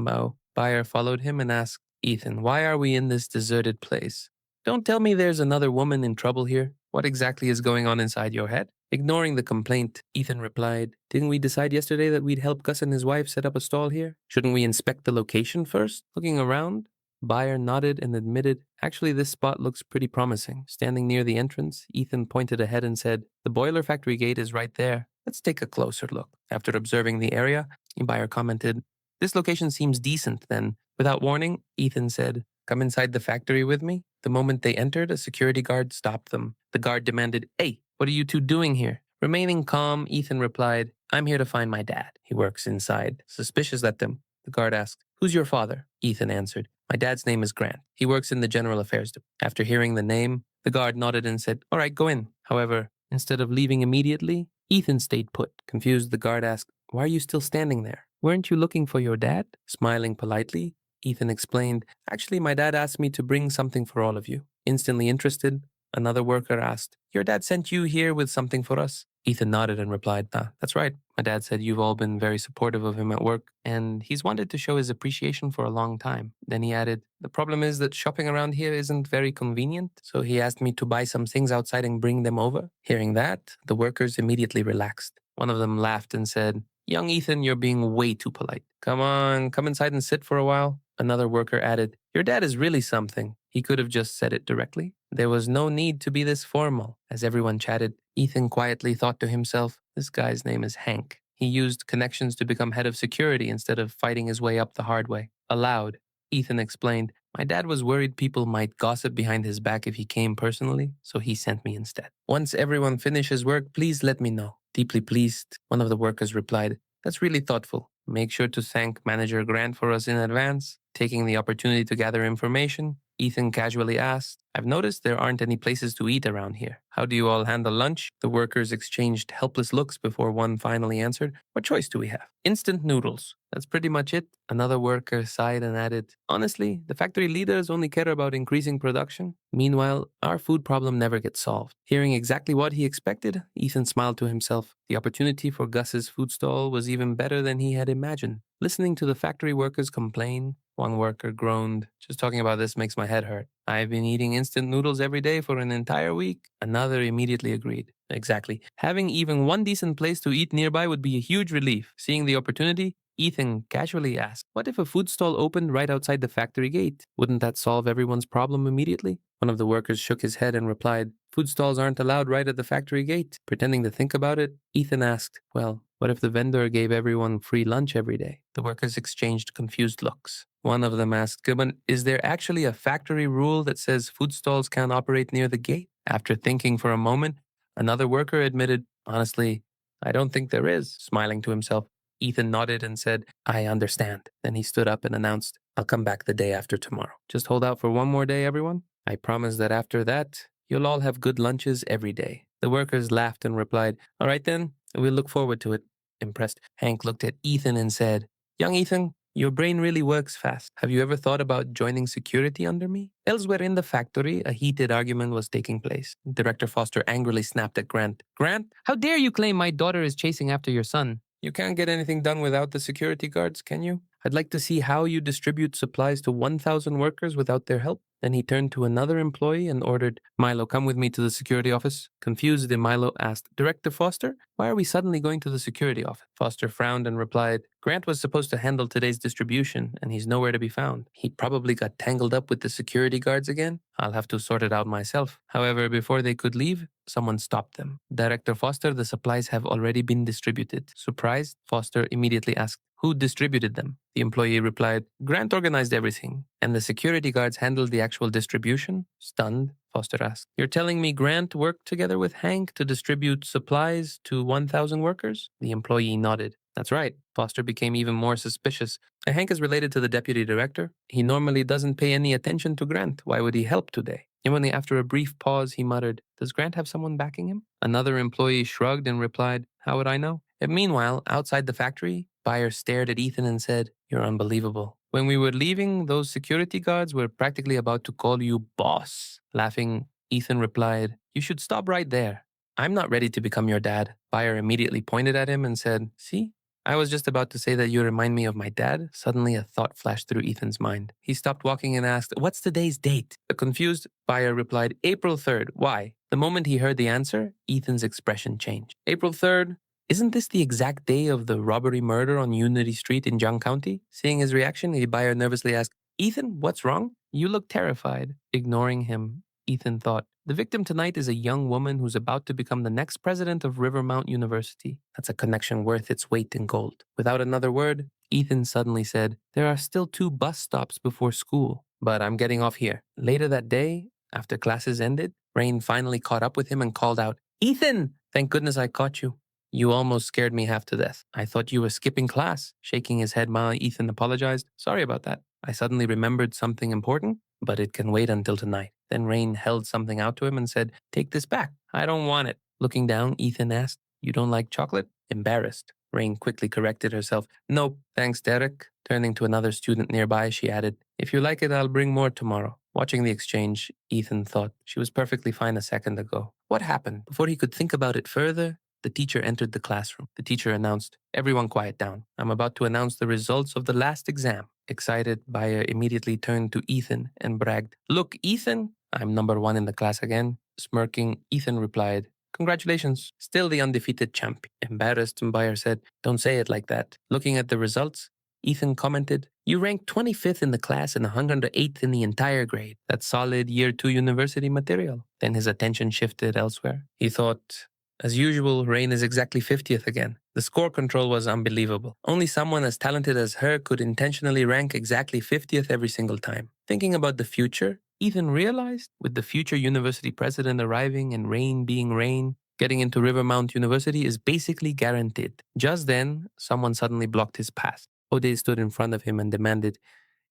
Bayer followed him and asked, "Ethan, why are we in this deserted place? Don't tell me there's another woman in trouble here. What exactly is going on inside your head?" Ignoring the complaint, Ethan replied, "Didn't we decide yesterday that we'd help Gus and his wife set up a stall here? Shouldn't we inspect the location first?" Looking around, Bayer nodded and admitted, "Actually, this spot looks pretty promising." Standing near the entrance, Ethan pointed ahead and said, "The boiler factory gate is right there. Let's take a closer look." After observing the area, Bayer commented, "This location seems decent." Then, without warning, Ethan said, "Come inside the factory with me." The moment they entered, a security guard stopped them. The guard demanded, "Hey, what are you two doing here?" Remaining calm, Ethan replied, "I'm here to find my dad. He works inside." Suspicious at them, the guard asked, "Who's your father?" Ethan answered, "My dad's name is Grant. He works in the general affairs department." After hearing the name, the guard nodded and said, "All right, go in." However, instead of leaving immediately, Ethan stayed put. Confused, the guard asked, "Why are you still standing there? Weren't you looking for your dad?" Smiling politely, Ethan explained, "Actually, my dad asked me to bring something for all of you." Instantly interested, another worker asked, "Your dad sent you here with something for us?" Ethan nodded and replied, "That's right. My dad said you've all been very supportive of him at work, and he's wanted to show his appreciation for a long time." Then he added, "The problem is that shopping around here isn't very convenient, so he asked me to buy some things outside and bring them over." Hearing that, the workers immediately relaxed. One of them laughed and said, "Young Ethan, you're being way too polite. Come on, come inside and sit for a while." Another worker added, Your dad is really something. He could have just said it directly. There was no need to be this formal. As everyone chatted, Ethan quietly thought to himself, this guy's name is Hank. He used connections to become head of security instead of fighting his way up the hard way. Aloud, Ethan explained, my dad was worried people might gossip behind his back if he came personally, so he sent me instead. Once everyone finishes work, please let me know. Deeply pleased, one of the workers replied, that's really thoughtful. Make sure to thank Manager Grant for us in advance. Taking the opportunity to gather information, Ethan casually asked, I've noticed there aren't any places to eat around here. How do you all handle lunch? The workers exchanged helpless looks before one finally answered, what choice do we have? Instant noodles. That's pretty much it. Another worker sighed and added, honestly, the factory leaders only care about increasing production. Meanwhile, our food problem never gets solved. Hearing exactly what he expected, Ethan smiled to himself. The opportunity for Gus's food stall was even better than he had imagined. Listening to the factory workers complain, one worker groaned, just talking about this makes my head hurt. I've been eating instant noodles every day for an entire week. Another immediately agreed. Exactly. Having even one decent place to eat nearby would be a huge relief. Seeing the opportunity, Ethan casually asked, what if a food stall opened right outside the factory gate? Wouldn't that solve everyone's problem immediately? One of the workers shook his head and replied, food stalls aren't allowed right at the factory gate. Pretending to think about it, Ethan asked, well, what if the vendor gave everyone free lunch every day? The workers exchanged confused looks. One of them asked, but is there actually a factory rule that says food stalls can't operate near the gate? After thinking for a moment, another worker admitted, honestly, I don't think there is. Smiling to himself, Ethan nodded and said, I understand. Then he stood up and announced, I'll come back the day after tomorrow. Just hold out for one more day, everyone. I promise that after that, you'll all have good lunches every day. The workers laughed and replied, all right then, we'll look forward to it. Impressed, Hank looked at Ethan and said, young Ethan, your brain really works fast. Have you ever thought about joining security under me? Elsewhere in the factory, a heated argument was taking place. Director Foster angrily snapped at Grant. Grant, how dare you claim my daughter is chasing after your son? You can't get anything done without the security guards, can you? I'd like to see how you distribute supplies to 1,000 workers without their help. Then he turned to another employee and ordered, Milo, come with me to the security office. Confused, Milo asked, Director Foster, why are we suddenly going to the security office? Foster frowned and replied, Grant was supposed to handle today's distribution, and he's nowhere to be found. He probably got tangled up with the security guards again. I'll have to sort it out myself. However, before they could leave, someone stopped them. Director Foster, the supplies have already been distributed. Surprised, Foster immediately asked, who distributed them? The employee replied, Grant organized everything, and the security guards handled the actual distribution. Stunned, Foster asked, you're telling me Grant worked together with Hank to distribute supplies to 1,000 workers? The employee nodded. That's right. Foster became even more suspicious. Hank is related to the deputy director. He normally doesn't pay any attention to Grant. Why would he help today? And only after a brief pause, he muttered, does Grant have someone backing him? Another employee shrugged and replied, how would I know? And meanwhile, outside the factory, Buyer stared at Ethan and said, you're unbelievable. When we were leaving, those security guards were practically about to call you boss. Laughing, Ethan replied, you should stop right there. I'm not ready to become your dad. Buyer immediately pointed at him and said, see? I was just about to say that you remind me of my dad. Suddenly, a thought flashed through Ethan's mind. He stopped walking and asked, what's today's date? The confused buyer replied, April 3rd. Why? The moment he heard the answer, Ethan's expression changed. April 3rd? Isn't this the exact day of the robbery murder on Unity Street in Young County? Seeing his reaction, the buyer nervously asked, Ethan, what's wrong? You look terrified. Ignoring him, Ethan thought, the victim tonight is a young woman who's about to become the next president of Rivermount University. That's a connection worth its weight in gold. Without another word, Ethan suddenly said, there are still 2 bus stops before school, but I'm getting off here. Later that day, after classes ended, Rain finally caught up with him and called out, Ethan! Thank goodness I caught you. You almost scared me half to death. I thought you were skipping class. Shaking his head while Ethan apologized. Sorry about that. I suddenly remembered something important, but it can wait until tonight. Then Rain held something out to him and said, take this back. I don't want it. Looking down, Ethan asked, you don't like chocolate? Embarrassed, Rain quickly corrected herself. Nope, thanks, Derek. Turning to another student nearby, she added, if you like it, I'll bring more tomorrow. Watching the exchange, Ethan thought she was perfectly fine a second ago. What happened? Before he could think about it further, the teacher entered the classroom. The teacher announced, everyone quiet down. I'm about to announce the results of the last exam. Excited, Bayer immediately turned to Ethan and bragged, look, Ethan, I'm number 1 in the class again. Smirking, Ethan replied, congratulations, still the undefeated champ. Embarrassed, Bayer said, don't say it like that. Looking at the results, Ethan commented, "You ranked 25th in the class and 108th in the entire grade. That's solid year 2 university material." Then his attention shifted elsewhere. He thought, as usual, Rain is exactly 50th again. The score control was unbelievable. Only someone as talented as her could intentionally rank exactly 50th every single time. Thinking about the future, Ethan realized, with the future university president arriving and Rain being Rain, getting into Rivermount University is basically guaranteed. Just then, someone suddenly blocked his path. O'Day stood in front of him and demanded,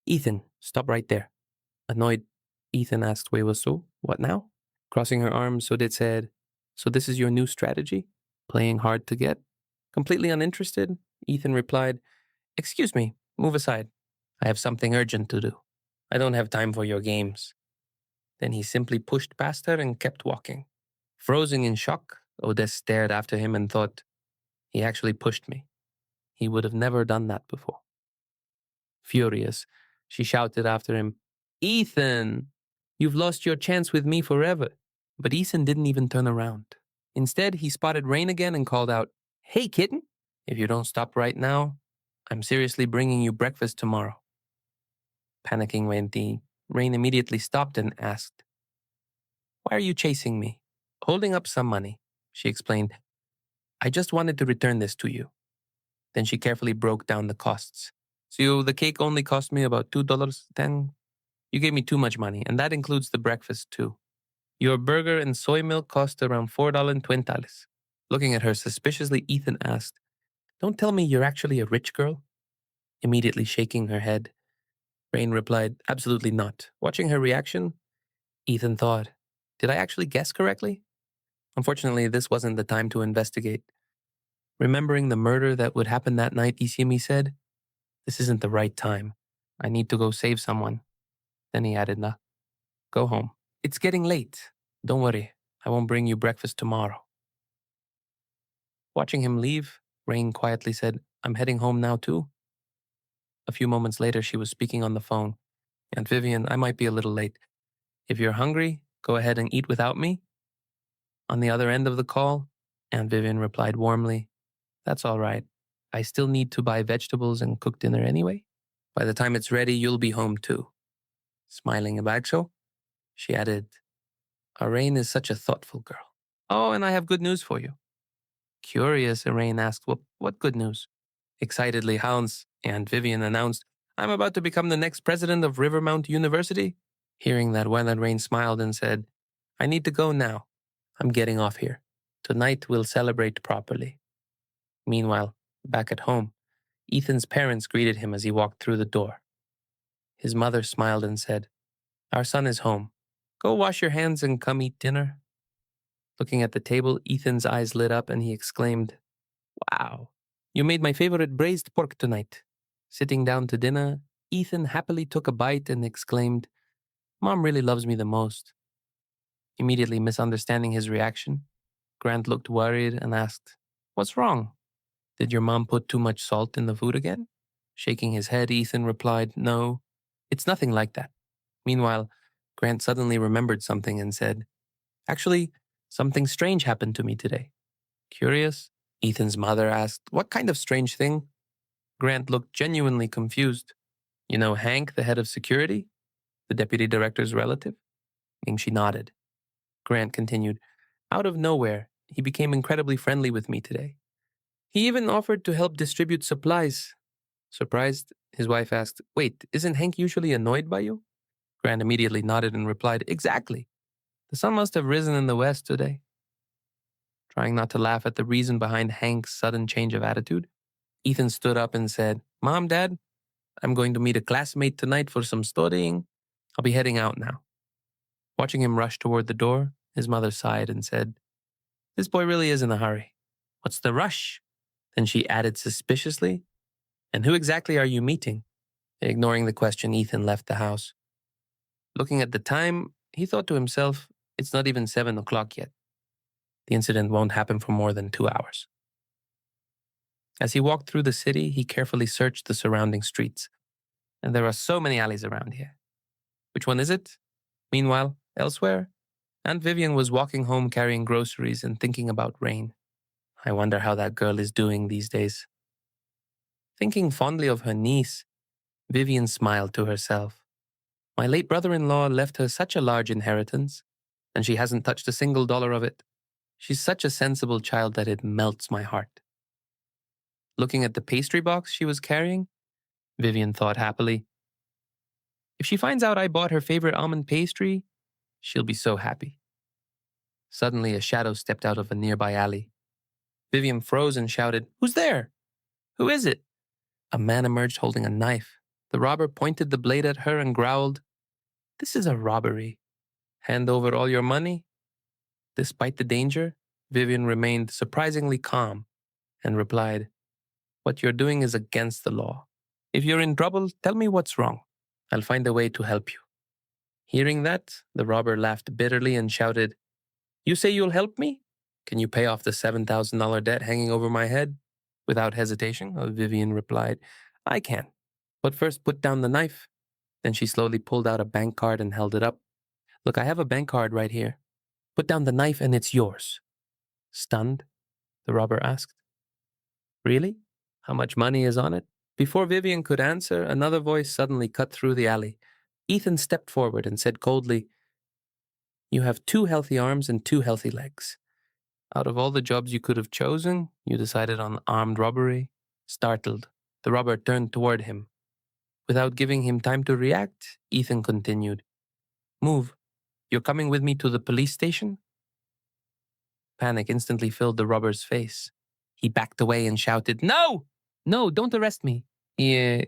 "Ethan, stop right there." Annoyed, Ethan asked Weiwasu, "What now?" Crossing her arms, Odette said, "So this is your new strategy? Playing hard to get?" Completely uninterested, Ethan replied, "Excuse me, move aside. I have something urgent to do. I don't have time for your games." Then he simply pushed past her and kept walking. Frozen in shock, Odette stared after him and thought, he actually pushed me. He would have never done that before. Furious, she shouted after him, "Ethan, you've lost your chance with me forever." But Ethan didn't even turn around. Instead, he spotted Rain again and called out, "Hey, kitten, if you don't stop right now, I'm seriously bringing you breakfast tomorrow." Panicking Wendy, Rain immediately stopped and asked, "Why are you chasing me?" Holding up some money, she explained, "I just wanted to return this to you." Then she carefully broke down the costs. "So the cake only cost me about $2.10. You gave me too much money, and that includes the breakfast too. Your burger and soy milk cost around $4.20. Looking at her suspiciously, Ethan asked, "Don't tell me you're actually a rich girl?" Immediately shaking her head, Rain replied, "Absolutely not." Watching her reaction, Ethan thought, did I actually guess correctly? Unfortunately, this wasn't the time to investigate. Remembering the murder that would happen that night, Isimi said, "This isn't the right time. I need to go save someone." Then he added, "Nah, go home. It's getting late. Don't worry, I won't bring you breakfast tomorrow." Watching him leave, Rain quietly said, "I'm heading home now too." A few moments later, she was speaking on the phone. "Aunt Vivian, I might be a little late. If you're hungry, go ahead and eat without me." On the other end of the call, Aunt Vivian replied warmly, "That's all right. I still need to buy vegetables and cook dinner anyway. By the time it's ready, you'll be home too." Smiling back so, she added, "Arain is such a thoughtful girl. Oh, and I have good news for you." Curious, Arain asked, what good news?" Excitedly, Hans and Vivian announced, "I'm about to become the next president of Rivermount University." Hearing that, Rain smiled and said, "I need to go now. I'm getting off here. Tonight we'll celebrate properly." Meanwhile, back at home, Ethan's parents greeted him as he walked through the door. His mother smiled and said, "Our son is home. Go wash your hands and come eat dinner." Looking at the table, Ethan's eyes lit up and he exclaimed, "Wow, you made my favorite braised pork tonight." Sitting down to dinner, Ethan happily took a bite and exclaimed, "Mom really loves me the most." Immediately misunderstanding his reaction, Grant looked worried and asked, "What's wrong? Did your mom put too much salt in the food again?" Shaking his head, Ethan replied, "No, it's nothing like that." Meanwhile, Grant suddenly remembered something and said, "Actually, something strange happened to me today." Curious, Ethan's mother asked, "What kind of strange thing?" Grant looked genuinely confused. "You know Hank, the head of security? The deputy director's relative?" She nodded. Grant continued, "Out of nowhere, he became incredibly friendly with me today. He even offered to help distribute supplies." Surprised, his wife asked, "Wait, isn't Hank usually annoyed by you?" Grant immediately nodded and replied, "Exactly. The sun must have risen in the west today." Trying not to laugh at the reason behind Hank's sudden change of attitude, Ethan stood up and said, "Mom, Dad, I'm going to meet a classmate tonight for some studying. I'll be heading out now." Watching him rush toward the door, his mother sighed and said, "This boy really is in a hurry. What's the rush?" Then she added suspiciously, "And who exactly are you meeting?" Ignoring the question, Ethan left the house. Looking at the time, he thought to himself, it's not even 7 o'clock yet. The incident won't happen for more than 2 hours. As he walked through the city, he carefully searched the surrounding streets. And there are so many alleys around here. Which one is it? Meanwhile, elsewhere, Aunt Vivian was walking home carrying groceries and thinking about Rain. I wonder how that girl is doing these days. Thinking fondly of her niece, Vivian smiled to herself. My late brother-in-law left her such a large inheritance, and she hasn't touched a single dollar of it. She's such a sensible child that it melts my heart. Looking at the pastry box she was carrying, Vivian thought happily. If she finds out I bought her favorite almond pastry, she'll be so happy. Suddenly, a shadow stepped out of a nearby alley. Vivian froze and shouted, "Who's there? Who is it?" A man emerged holding a knife. The robber pointed the blade at her and growled, "This is a robbery. Hand over all your money." Despite the danger, Vivian remained surprisingly calm and replied, "What you're doing is against the law. If you're in trouble, tell me what's wrong. I'll find a way to help you." Hearing that, the robber laughed bitterly and shouted, "You say you'll help me? Can you pay off the $7,000 debt hanging over my head?" Without hesitation, Vivian replied, "I can. But first put down the knife." Then she slowly pulled out a bank card and held it up. "Look, I have a bank card right here. Put down the knife and it's yours." Stunned, the robber asked, "Really? How much money is on it?" Before Vivian could answer, another voice suddenly cut through the alley. Ethan stepped forward and said coldly, "You have 2 healthy arms and 2 healthy legs. Out of all the jobs you could have chosen, you decided on armed robbery." Startled, the robber turned toward him. Without giving him time to react, Ethan continued, "Move. You're coming with me to the police station?" Panic instantly filled the robber's face. He backed away and shouted, "No! No, don't arrest me." Yeah.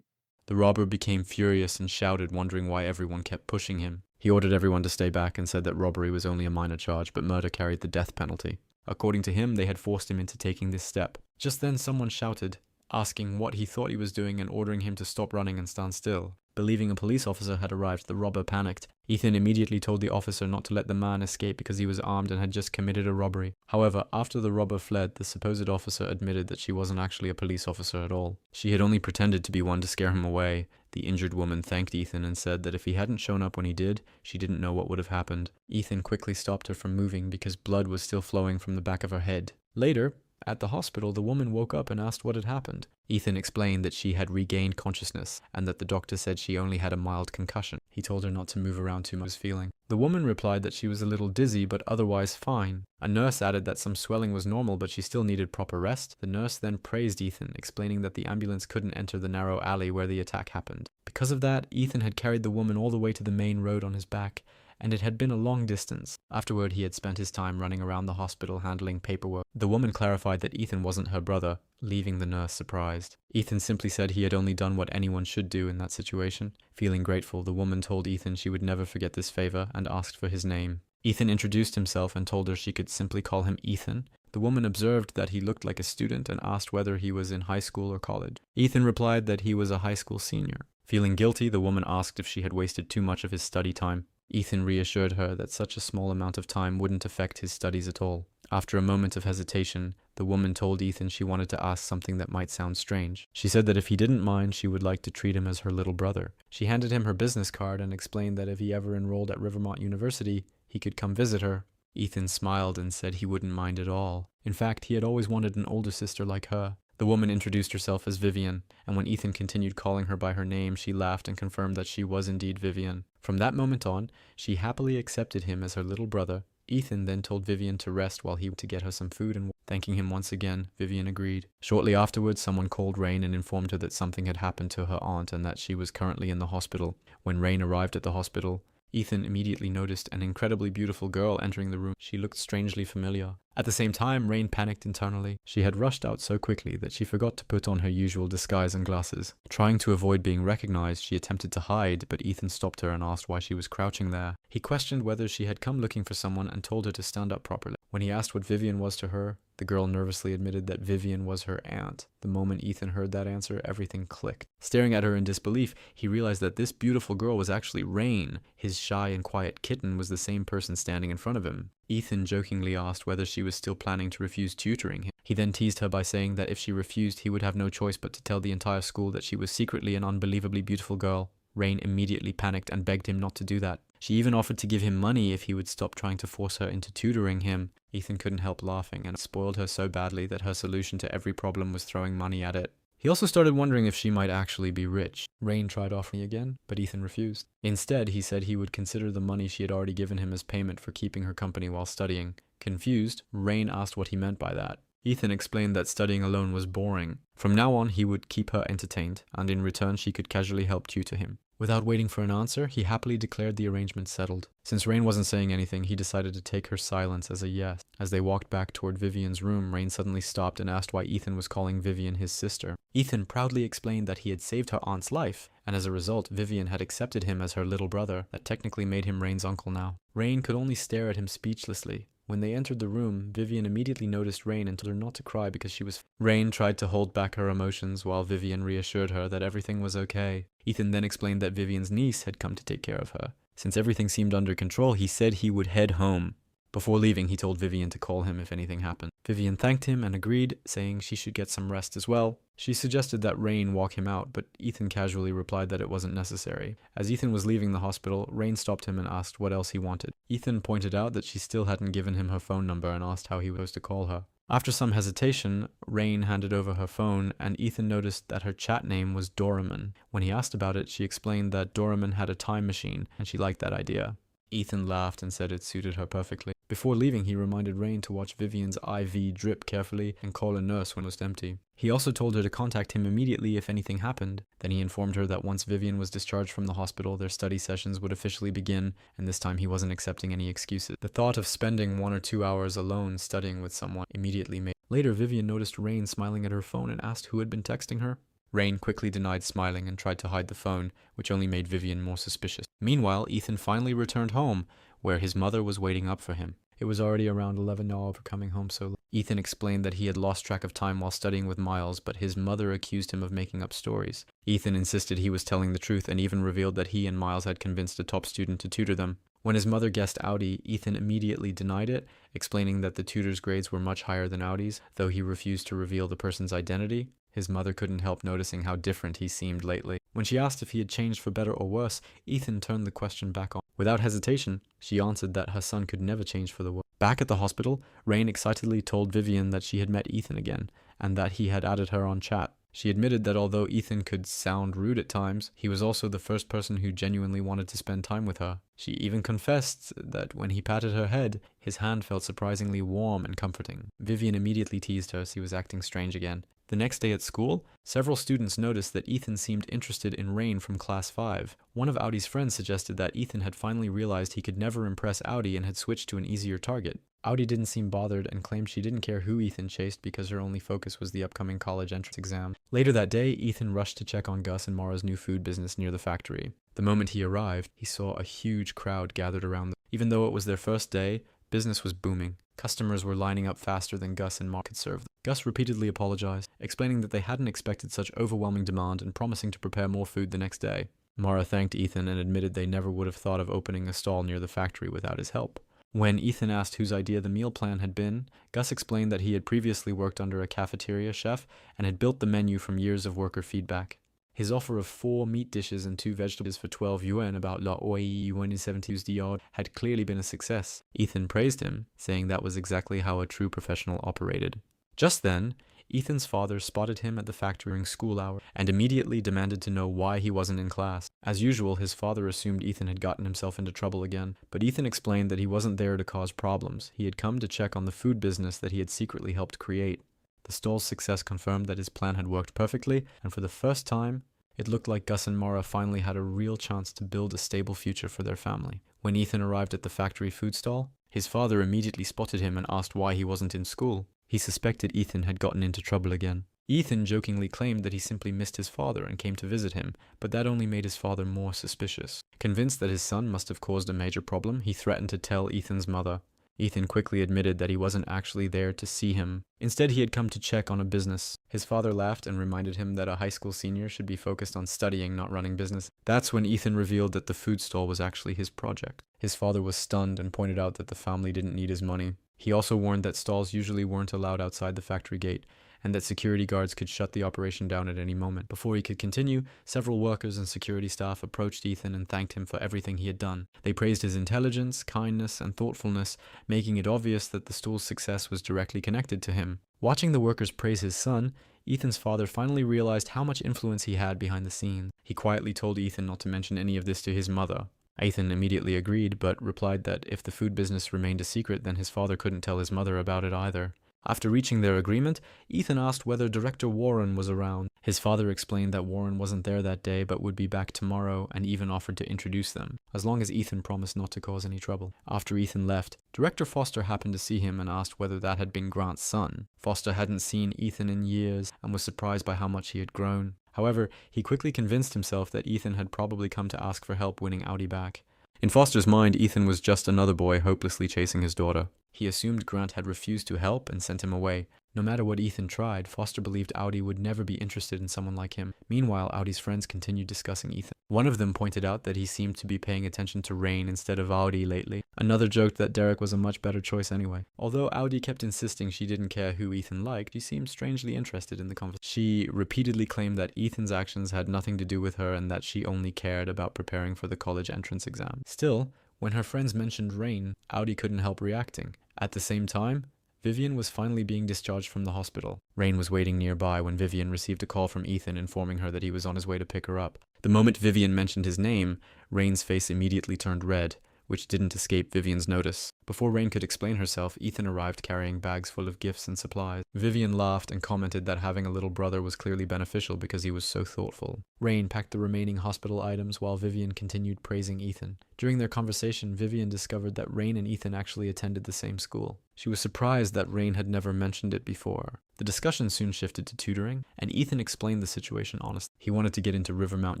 The robber became furious and shouted, wondering why everyone kept pushing him. He ordered everyone to stay back and said that robbery was only a minor charge, but murder carried the death penalty. According to him, they had forced him into taking this step. Just then someone shouted, asking what he thought he was doing and ordering him to stop running and stand still. Believing a police officer had arrived, the robber panicked. Ethan immediately told the officer not to let the man escape because he was armed and had just committed a robbery. However, after the robber fled, the supposed officer admitted that she wasn't actually a police officer at all. She had only pretended to be one to scare him away. The injured woman thanked Ethan and said that if he hadn't shown up when he did, she didn't know what would have happened. Ethan quickly stopped her from moving because blood was still flowing from the back of her head. Later, at the hospital, the woman woke up and asked what had happened. Ethan explained that she had regained consciousness and that the doctor said she only had a mild concussion. He told her not to move around too much. Feeling. The woman replied that she was a little dizzy but otherwise fine. A nurse added that some swelling was normal but she still needed proper rest. The nurse then praised Ethan, explaining that the ambulance couldn't enter the narrow alley where the attack happened. Because of that, Ethan had carried the woman all the way to the main road on his back, and it had been a long distance. Afterward, he had spent his time running around the hospital handling paperwork. The woman clarified that Ethan wasn't her brother, leaving the nurse surprised. Ethan simply said he had only done what anyone should do in that situation. Feeling grateful, the woman told Ethan she would never forget this favor and asked for his name. Ethan introduced himself and told her she could simply call him Ethan. The woman observed that he looked like a student and asked whether he was in high school or college. Ethan replied that he was a high school senior. Feeling guilty, the woman asked if she had wasted too much of his study time. Ethan reassured her that such a small amount of time wouldn't affect his studies at all. After a moment of hesitation, the woman told Ethan she wanted to ask something that might sound strange. She said that if he didn't mind, she would like to treat him as her little brother. She handed him her business card and explained that if he ever enrolled at Rivermont University, he could come visit her. Ethan smiled and said he wouldn't mind at all. In fact, he had always wanted an older sister like her. The woman introduced herself as Vivian, and when Ethan continued calling her by her name, she laughed and confirmed that she was indeed Vivian. From that moment on, she happily accepted him as her little brother. Ethan then told Vivian to rest while he went to get her some food, and thanking him once again, Vivian agreed. Shortly afterwards, someone called Rain and informed her that something had happened to her aunt and that she was currently in the hospital. When Rain arrived at the hospital, Ethan immediately noticed an incredibly beautiful girl entering the room. She looked strangely familiar. At the same time, Rain panicked internally. She had rushed out so quickly that she forgot to put on her usual disguise and glasses. Trying to avoid being recognized, she attempted to hide, but Ethan stopped her and asked why she was crouching there. He questioned whether she had come looking for someone and told her to stand up properly. When he asked what Vivian was to her, the girl nervously admitted that Vivian was her aunt. The moment Ethan heard that answer, everything clicked. Staring at her in disbelief, he realized that this beautiful girl was actually Rain. His shy and quiet kitten was the same person standing in front of him. Ethan jokingly asked whether she was still planning to refuse tutoring him. He then teased her by saying that if she refused, he would have no choice but to tell the entire school that she was secretly an unbelievably beautiful girl. Rain immediately panicked and begged him not to do that. She even offered to give him money if he would stop trying to force her into tutoring him. Ethan couldn't help laughing, and it spoiled her so badly that her solution to every problem was throwing money at it. He also started wondering if she might actually be rich. Rain tried offering again, but Ethan refused. Instead, he said he would consider the money she had already given him as payment for keeping her company while studying. Confused, Rain asked what he meant by that. Ethan explained that studying alone was boring. From now on, he would keep her entertained, and in return she could casually help tutor him. Without waiting for an answer, he happily declared the arrangement settled. Since Rain wasn't saying anything, he decided to take her silence as a yes. As they walked back toward Vivian's room, Rain suddenly stopped and asked why Ethan was calling Vivian his sister. Ethan proudly explained that he had saved her aunt's life, and as a result, Vivian had accepted him as her little brother. That technically made him Rain's uncle now. Rain could only stare at him speechlessly. When they entered the room, Vivian immediately noticed Rain and told her not to cry because she was. Rain tried to hold back her emotions while Vivian reassured her that everything was okay. Ethan then explained that Vivian's niece had come to take care of her. Since everything seemed under control, he said he would head home. Before leaving, he told Vivian to call him if anything happened. Vivian thanked him and agreed, saying she should get some rest as well. She suggested that Rain walk him out, but Ethan casually replied that it wasn't necessary. As Ethan was leaving the hospital, Rain stopped him and asked what else he wanted. Ethan pointed out that she still hadn't given him her phone number and asked how he was supposed to call her. After some hesitation, Rain handed over her phone, and Ethan noticed that her chat name was Doraemon. When he asked about it, she explained that Doraemon had a time machine, and she liked that idea. Ethan laughed and said it suited her perfectly. Before leaving, he reminded Rain to watch Vivian's IV drip carefully and call a nurse when it was empty. He also told her to contact him immediately if anything happened. Then he informed her that once Vivian was discharged from the hospital, their study sessions would officially begin, and this time he wasn't accepting any excuses. The thought of spending 1 or 2 hours alone studying with someone immediately made. Later, Vivian noticed Rain smiling at her phone and asked who had been texting her. Rain quickly denied smiling and tried to hide the phone, which only made Vivian more suspicious. Meanwhile, Ethan finally returned home, where his mother was waiting up for him. It was already around 11 now for coming home so late. Ethan explained that he had lost track of time while studying with Miles, but his mother accused him of making up stories. Ethan insisted he was telling the truth and even revealed that he and Miles had convinced a top student to tutor them. When his mother guessed Audi, Ethan immediately denied it, explaining that the tutor's grades were much higher than Audi's, though he refused to reveal the person's identity. His mother couldn't help noticing how different he seemed lately. When she asked if he had changed for better or worse, Ethan turned the question back on. Without hesitation, she answered that her son could never change for the worse. Back at the hospital, Rain excitedly told Vivian that she had met Ethan again, and that he had added her on chat. She admitted that although Ethan could sound rude at times, he was also the first person who genuinely wanted to spend time with her. She even confessed that when he patted her head, his hand felt surprisingly warm and comforting. Vivian immediately teased her as he was acting strange again. The next day at school, several students noticed that Ethan seemed interested in Rain from Class 5. One of Audi's friends suggested that Ethan had finally realized he could never impress Audi and had switched to an easier target. Audi didn't seem bothered and claimed she didn't care who Ethan chased because her only focus was the upcoming college entrance exam. Later that day, Ethan rushed to check on Gus and Mara's new food business near the factory. The moment he arrived, he saw a huge crowd gathered around them. Even though it was their first day, business was booming. Customers were lining up faster than Gus and Mara could serve them. Gus repeatedly apologized, explaining that they hadn't expected such overwhelming demand and promising to prepare more food the next day. Mara thanked Ethan and admitted they never would have thought of opening a stall near the factory without his help. When Ethan asked whose idea the meal plan had been, Gus explained that he had previously worked under a cafeteria chef and had built the menu from years of worker feedback. His offer of 4 meat dishes and 2 vegetables for 12 yuan, about la oi yuan is 70 USD odd, had clearly been a success. Ethan praised him, saying that was exactly how a true professional operated. Just then, Ethan's father spotted him at the factory during school hour and immediately demanded to know why he wasn't in class. As usual, his father assumed Ethan had gotten himself into trouble again, but Ethan explained that he wasn't there to cause problems. He had come to check on the food business that he had secretly helped create. The stall's success confirmed that his plan had worked perfectly, and for the first time, it looked like Gus and Mara finally had a real chance to build a stable future for their family. When Ethan arrived at the factory food stall, his father immediately spotted him and asked why he wasn't in school. He suspected Ethan had gotten into trouble again. Ethan jokingly claimed that he simply missed his father and came to visit him, but that only made his father more suspicious. Convinced that his son must have caused a major problem, he threatened to tell Ethan's mother. Ethan quickly admitted that he wasn't actually there to see him. Instead, he had come to check on a business. His father laughed and reminded him that a high school senior should be focused on studying, not running business. That's when Ethan revealed that the food stall was actually his project. His father was stunned and pointed out that the family didn't need his money. He also warned that stalls usually weren't allowed outside the factory gate, and that security guards could shut the operation down at any moment. Before he could continue, several workers and security staff approached Ethan and thanked him for everything he had done. They praised his intelligence, kindness, and thoughtfulness, making it obvious that the stall's success was directly connected to him. Watching the workers praise his son, Ethan's father finally realized how much influence he had behind the scenes. He quietly told Ethan not to mention any of this to his mother. Ethan immediately agreed, but replied that if the food business remained a secret, then his father couldn't tell his mother about it either. After reaching their agreement, Ethan asked whether Director Warren was around. His father explained that Warren wasn't there that day but would be back tomorrow, and even offered to introduce them, as long as Ethan promised not to cause any trouble. After Ethan left, Director Foster happened to see him and asked whether that had been Grant's son. Foster hadn't seen Ethan in years and was surprised by how much he had grown. However, he quickly convinced himself that Ethan had probably come to ask for help winning Audi back. In Foster's mind, Ethan was just another boy hopelessly chasing his daughter. He assumed Grant had refused to help and sent him away. No matter what Ethan tried, Foster believed Audi would never be interested in someone like him. Meanwhile, Audi's friends continued discussing Ethan. One of them pointed out that he seemed to be paying attention to Rain instead of Audi lately. Another joked that Derek was a much better choice anyway. Although Audi kept insisting she didn't care who Ethan liked, she seemed strangely interested in the conversation. She repeatedly claimed that Ethan's actions had nothing to do with her and that she only cared about preparing for the college entrance exam. Still, when her friends mentioned Rain, Audi couldn't help reacting. At the same time, Vivian was finally being discharged from the hospital. Rain was waiting nearby when Vivian received a call from Ethan informing her that he was on his way to pick her up. The moment Vivian mentioned his name, Rain's face immediately turned red, which didn't escape Vivian's notice. Before Rain could explain herself, Ethan arrived carrying bags full of gifts and supplies. Vivian laughed and commented that having a little brother was clearly beneficial because he was so thoughtful. Rain packed the remaining hospital items while Vivian continued praising Ethan. During their conversation, Vivian discovered that Rain and Ethan actually attended the same school. She was surprised that Rain had never mentioned it before. The discussion soon shifted to tutoring, and Ethan explained the situation honestly. He wanted to get into Rivermount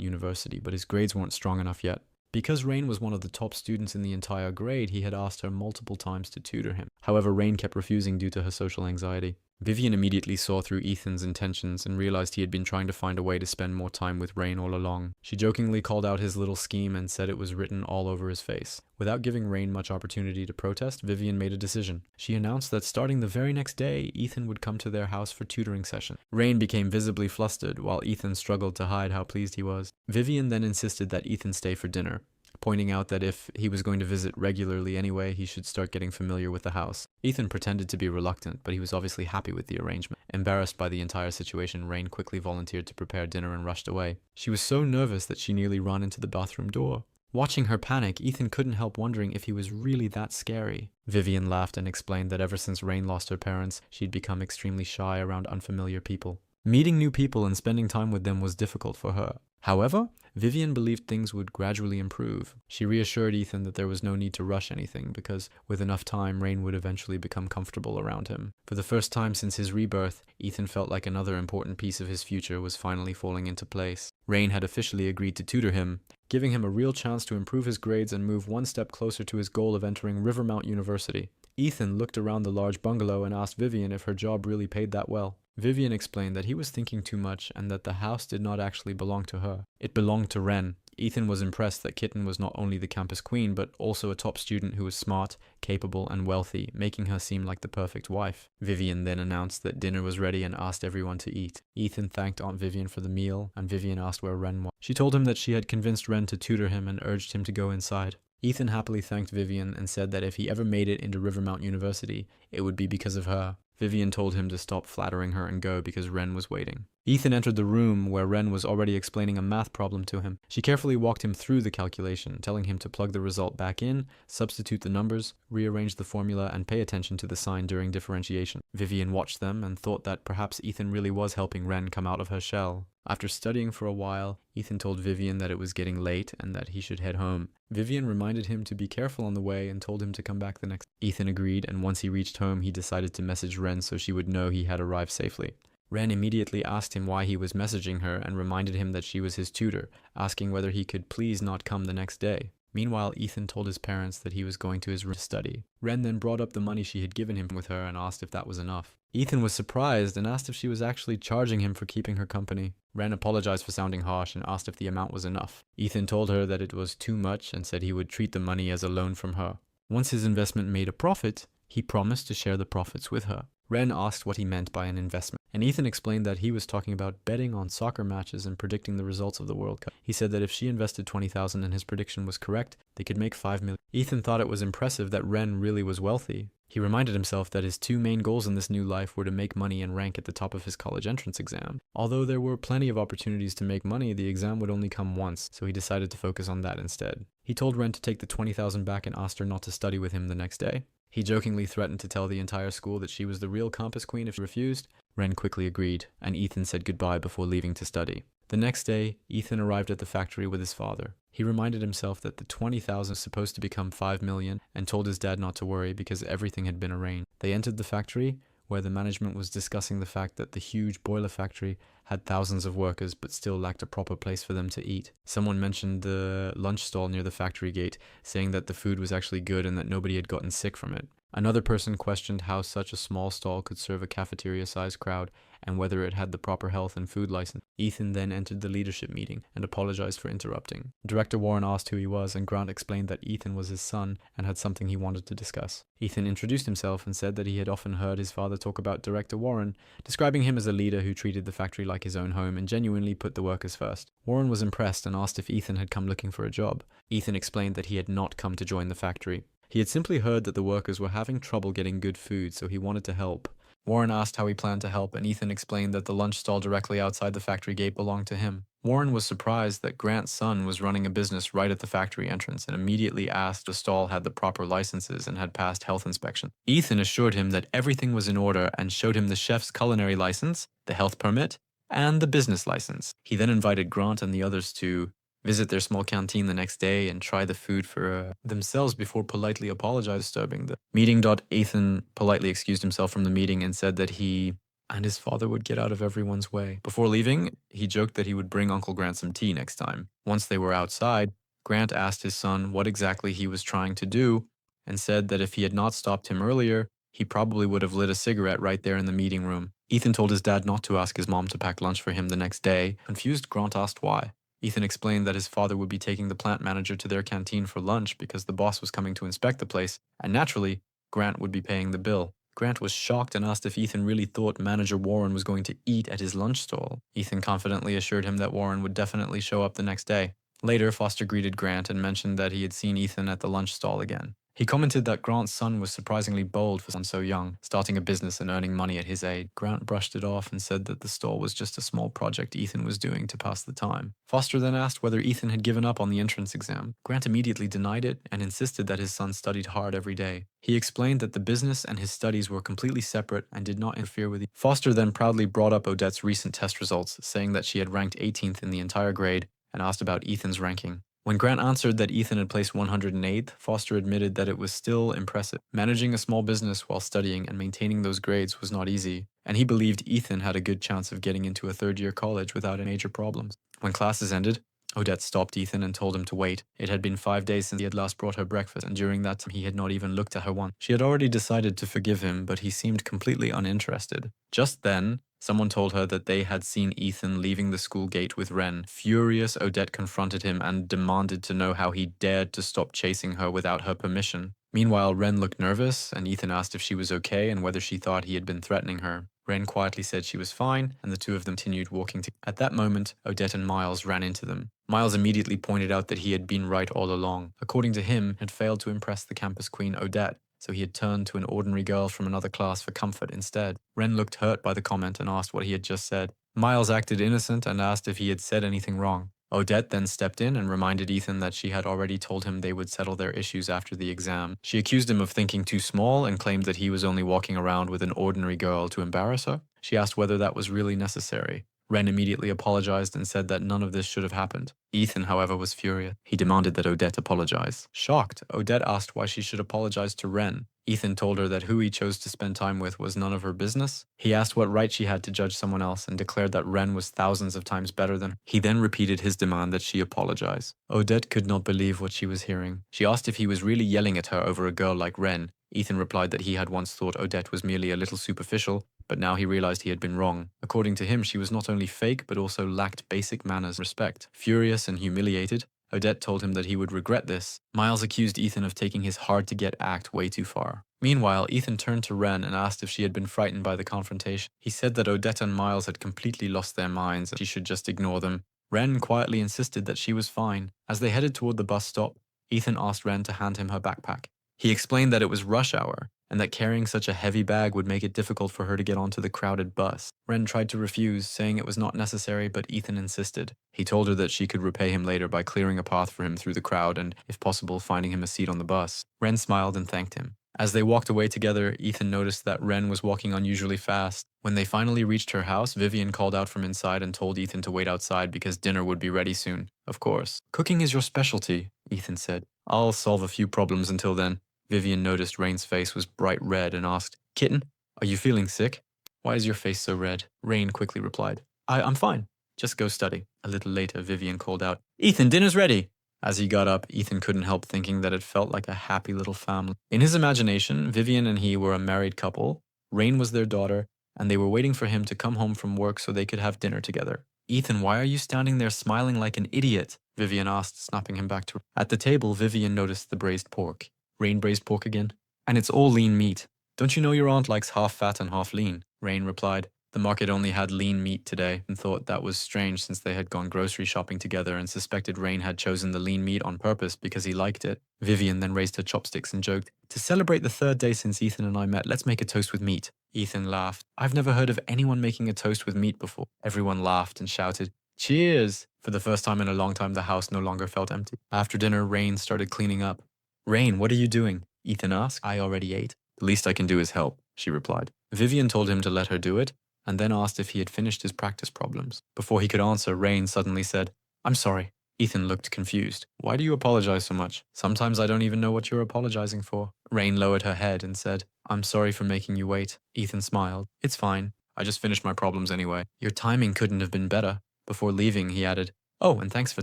University, but his grades weren't strong enough yet. Because Rain was one of the top students in the entire grade, he had asked her multiple times to tutor him. However, Rain kept refusing due to her social anxiety. Vivian immediately saw through Ethan's intentions and realized he had been trying to find a way to spend more time with Rain all along. She jokingly called out his little scheme and said it was written all over his face. Without giving Rain much opportunity to protest, Vivian made a decision. She announced that starting the very next day, Ethan would come to their house for tutoring session. Rain became visibly flustered, while Ethan struggled to hide how pleased he was. Vivian then insisted that Ethan stay for dinner, pointing out that if he was going to visit regularly anyway, he should start getting familiar with the house. Ethan pretended to be reluctant, but he was obviously happy with the arrangement. Embarrassed by the entire situation, Rain quickly volunteered to prepare dinner and rushed away. She was so nervous that she nearly ran into the bathroom door. Watching her panic, Ethan couldn't help wondering if he was really that scary. Vivian laughed and explained that ever since Rain lost her parents, she'd become extremely shy around unfamiliar people. Meeting new people and spending time with them was difficult for her. However, Vivian believed things would gradually improve. She reassured Ethan that there was no need to rush anything because with enough time, Rain would eventually become comfortable around him. For the first time since his rebirth, Ethan felt like another important piece of his future was finally falling into place. Rain had officially agreed to tutor him, giving him a real chance to improve his grades and move one step closer to his goal of entering Rivermount University. Ethan looked around the large bungalow and asked Vivian if her job really paid that well. Vivian explained that he was thinking too much and that the house did not actually belong to her. It belonged to Ren. Ethan was impressed that Kitten was not only the campus queen, but also a top student who was smart, capable, and wealthy, making her seem like the perfect wife. Vivian then announced that dinner was ready and asked everyone to eat. Ethan thanked Aunt Vivian for the meal, and Vivian asked where Ren was. She told him that she had convinced Ren to tutor him and urged him to go inside. Ethan happily thanked Vivian and said that if he ever made it into Rivermount University, it would be because of her. Vivian told him to stop flattering her and go because Ren was waiting. Ethan entered the room where Ren was already explaining a math problem to him. She carefully walked him through the calculation, telling him to plug the result back in, substitute the numbers, rearrange the formula, and pay attention to the sign during differentiation. Vivian watched them and thought that perhaps Ethan really was helping Ren come out of her shell. After studying for a while, Ethan told Vivian that it was getting late and that he should head home. Vivian reminded him to be careful on the way and told him to come back the next. Ethan agreed, and once he reached home, he decided to message Ren so she would know he had arrived safely. Ren immediately asked him why he was messaging her and reminded him that she was his tutor, asking whether he could please not come the next day. Meanwhile, Ethan told his parents that he was going to his room to study. Ren then brought up the money she had given him with her and asked if that was enough. Ethan was surprised and asked if she was actually charging him for keeping her company. Ren apologized for sounding harsh and asked if the amount was enough. Ethan told her that it was too much and said he would treat the money as a loan from her. Once his investment made a profit, he promised to share the profits with her. Ren asked what he meant by an investment, and Ethan explained that he was talking about betting on soccer matches and predicting the results of the World Cup. He said that if she invested 20,000 and his prediction was correct, they could make 5 million. Ethan thought it was impressive that Ren really was wealthy. He reminded himself that his two main goals in this new life were to make money and rank at the top of his college entrance exam. Although there were plenty of opportunities to make money, the exam would only come once, so he decided to focus on that instead. He told Ren to take the 20,000 back and asked her not to study with him the next day. He jokingly threatened to tell the entire school that she was the real campus queen if she refused. Ren quickly agreed, and Ethan said goodbye before leaving to study. The next day, Ethan arrived at the factory with his father. He reminded himself that the 20,000 was supposed to become 5 million and told his dad not to worry because everything had been arranged. They entered the factory, where the management was discussing the fact that the huge boiler factory had thousands of workers but still lacked a proper place for them to eat. Someone mentioned the lunch stall near the factory gate, saying that the food was actually good and that nobody had gotten sick from it. Another person questioned how such a small stall could serve a cafeteria-sized crowd and whether it had the proper health and food license. Ethan then entered the leadership meeting and apologized for interrupting. Director Warren asked who he was, and Grant explained that Ethan was his son and had something he wanted to discuss. Ethan introduced himself and said that he had often heard his father talk about Director Warren, describing him as a leader who treated the factory like his own home and genuinely put the workers first. Warren was impressed and asked if Ethan had come looking for a job. Ethan explained that he had not come to join the factory. He had simply heard that the workers were having trouble getting good food, so he wanted to help. Warren asked how he planned to help, and Ethan explained that the lunch stall directly outside the factory gate belonged to him. Warren was surprised that Grant's son was running a business right at the factory entrance and immediately asked if the stall had the proper licenses and had passed health inspection. Ethan assured him that everything was in order and showed him the chef's culinary license, the health permit, and the business license. He then invited Grant and the others to visit their small canteen the next day and try the food for themselves before politely apologizing, disturbing the meeting. Ethan politely excused himself from the meeting and said that he and his father would get out of everyone's way. Before leaving, he joked that he would bring Uncle Grant some tea next time. Once they were outside, Grant asked his son what exactly he was trying to do and said that if he had not stopped him earlier, he probably would have lit a cigarette right there in the meeting room. Ethan told his dad not to ask his mom to pack lunch for him the next day. Confused, Grant asked why. Ethan explained that his father would be taking the plant manager to their canteen for lunch because the boss was coming to inspect the place, and naturally, Grant would be paying the bill. Grant was shocked and asked if Ethan really thought Manager Warren was going to eat at his lunch stall. Ethan confidently assured him that Warren would definitely show up the next day. Later, Foster greeted Grant and mentioned that he had seen Ethan at the lunch stall again. He commented that Grant's son was surprisingly bold for someone so young, starting a business and earning money at his age. Grant brushed it off and said that the stall was just a small project Ethan was doing to pass the time. Foster then asked whether Ethan had given up on the entrance exam. Grant immediately denied it and insisted that his son studied hard every day. He explained that the business and his studies were completely separate and did not interfere with Foster then proudly brought up Odette's recent test results, saying that she had ranked 18th in the entire grade, and asked about Ethan's ranking. When Grant answered that Ethan had placed 108th, Foster admitted that it was still impressive. Managing a small business while studying and maintaining those grades was not easy, and he believed Ethan had a good chance of getting into a third-year college without any major problems. When classes ended, Odette stopped Ethan and told him to wait. It had been 5 days since he had last brought her breakfast, and during that time he had not even looked at her once. She had already decided to forgive him, but he seemed completely uninterested. Just then, someone told her that they had seen Ethan leaving the school gate with Ren. Furious, Odette confronted him and demanded to know how he dared to stop chasing her without her permission. Meanwhile, Ren looked nervous, and Ethan asked if she was okay and whether she thought he had been threatening her. Ren quietly said she was fine, and the two of them continued walking together. At that moment, Odette and Miles ran into them. Miles immediately pointed out that he had been right all along. According to him, he had failed to impress the campus queen Odette, so he had turned to an ordinary girl from another class for comfort instead. Ren looked hurt by the comment and asked what he had just said. Miles acted innocent and asked if he had said anything wrong. Odette then stepped in and reminded Ethan that she had already told him they would settle their issues after the exam. She accused him of thinking too small and claimed that he was only walking around with an ordinary girl to embarrass her. She asked whether that was really necessary. Ren immediately apologized and said that none of this should have happened. Ethan, however, was furious. He demanded that Odette apologize. Shocked, Odette asked why she should apologize to Ren. Ethan told her that who he chose to spend time with was none of her business. He asked what right she had to judge someone else and declared that Ren was thousands of times better than her. He then repeated his demand that she apologize. Odette could not believe what she was hearing. She asked if he was really yelling at her over a girl like Ren. Ethan replied that he had once thought Odette was merely a little superficial, but now he realized he had been wrong. According to him, she was not only fake, but also lacked basic manners and respect. Furious and humiliated, Odette told him that he would regret this. Miles accused Ethan of taking his hard-to-get act way too far. Meanwhile, Ethan turned to Ren and asked if she had been frightened by the confrontation. He said that Odette and Miles had completely lost their minds and she should just ignore them. Ren quietly insisted that she was fine. As they headed toward the bus stop, Ethan asked Ren to hand him her backpack. He explained that it was rush hour and that carrying such a heavy bag would make it difficult for her to get onto the crowded bus. Ren tried to refuse, saying it was not necessary, but Ethan insisted. He told her that she could repay him later by clearing a path for him through the crowd and, if possible, finding him a seat on the bus. Ren smiled and thanked him. As they walked away together, Ethan noticed that Ren was walking unusually fast. When they finally reached her house, Vivian called out from inside and told Ethan to wait outside because dinner would be ready soon. Of course. Cooking is your specialty, Ethan said. I'll solve a few problems until then. Vivian noticed Rain's face was bright red and asked, Kitten, are you feeling sick? Why is your face so red? Rain quickly replied, I'm fine. Just go study. A little later, Vivian called out, Ethan, dinner's ready. As he got up, Ethan couldn't help thinking that it felt like a happy little family. In his imagination, Vivian and he were a married couple, Rain was their daughter, and they were waiting for him to come home from work so they could have dinner together. Ethan, why are you standing there smiling like an idiot? Vivian asked, snapping him back to her. At the table, Vivian noticed the braised pork. Rain braised pork again? And it's all lean meat. Don't you know your aunt likes half fat and half lean? Rain replied. The market only had lean meat today and thought that was strange since they had gone grocery shopping together and suspected Rain had chosen the lean meat on purpose because he liked it. Vivian then raised her chopsticks and joked, To celebrate the third day since Ethan and I met, let's make a toast with meat. Ethan laughed. I've never heard of anyone making a toast with meat before. Everyone laughed and shouted, Cheers! For the first time in a long time, the house no longer felt empty. After dinner, Rain started cleaning up. Rain, what are you doing? Ethan asked. I already ate. The least I can do is help, she replied. Vivian told him to let her do it, and then asked if he had finished his practice problems. Before he could answer, Rain suddenly said, I'm sorry. Ethan looked confused. Why do you apologize so much? Sometimes I don't even know what you're apologizing for. Rain lowered her head and said, I'm sorry for making you wait. Ethan smiled. It's fine. I just finished my problems anyway. Your timing couldn't have been better. Before leaving, he added, Oh, and thanks for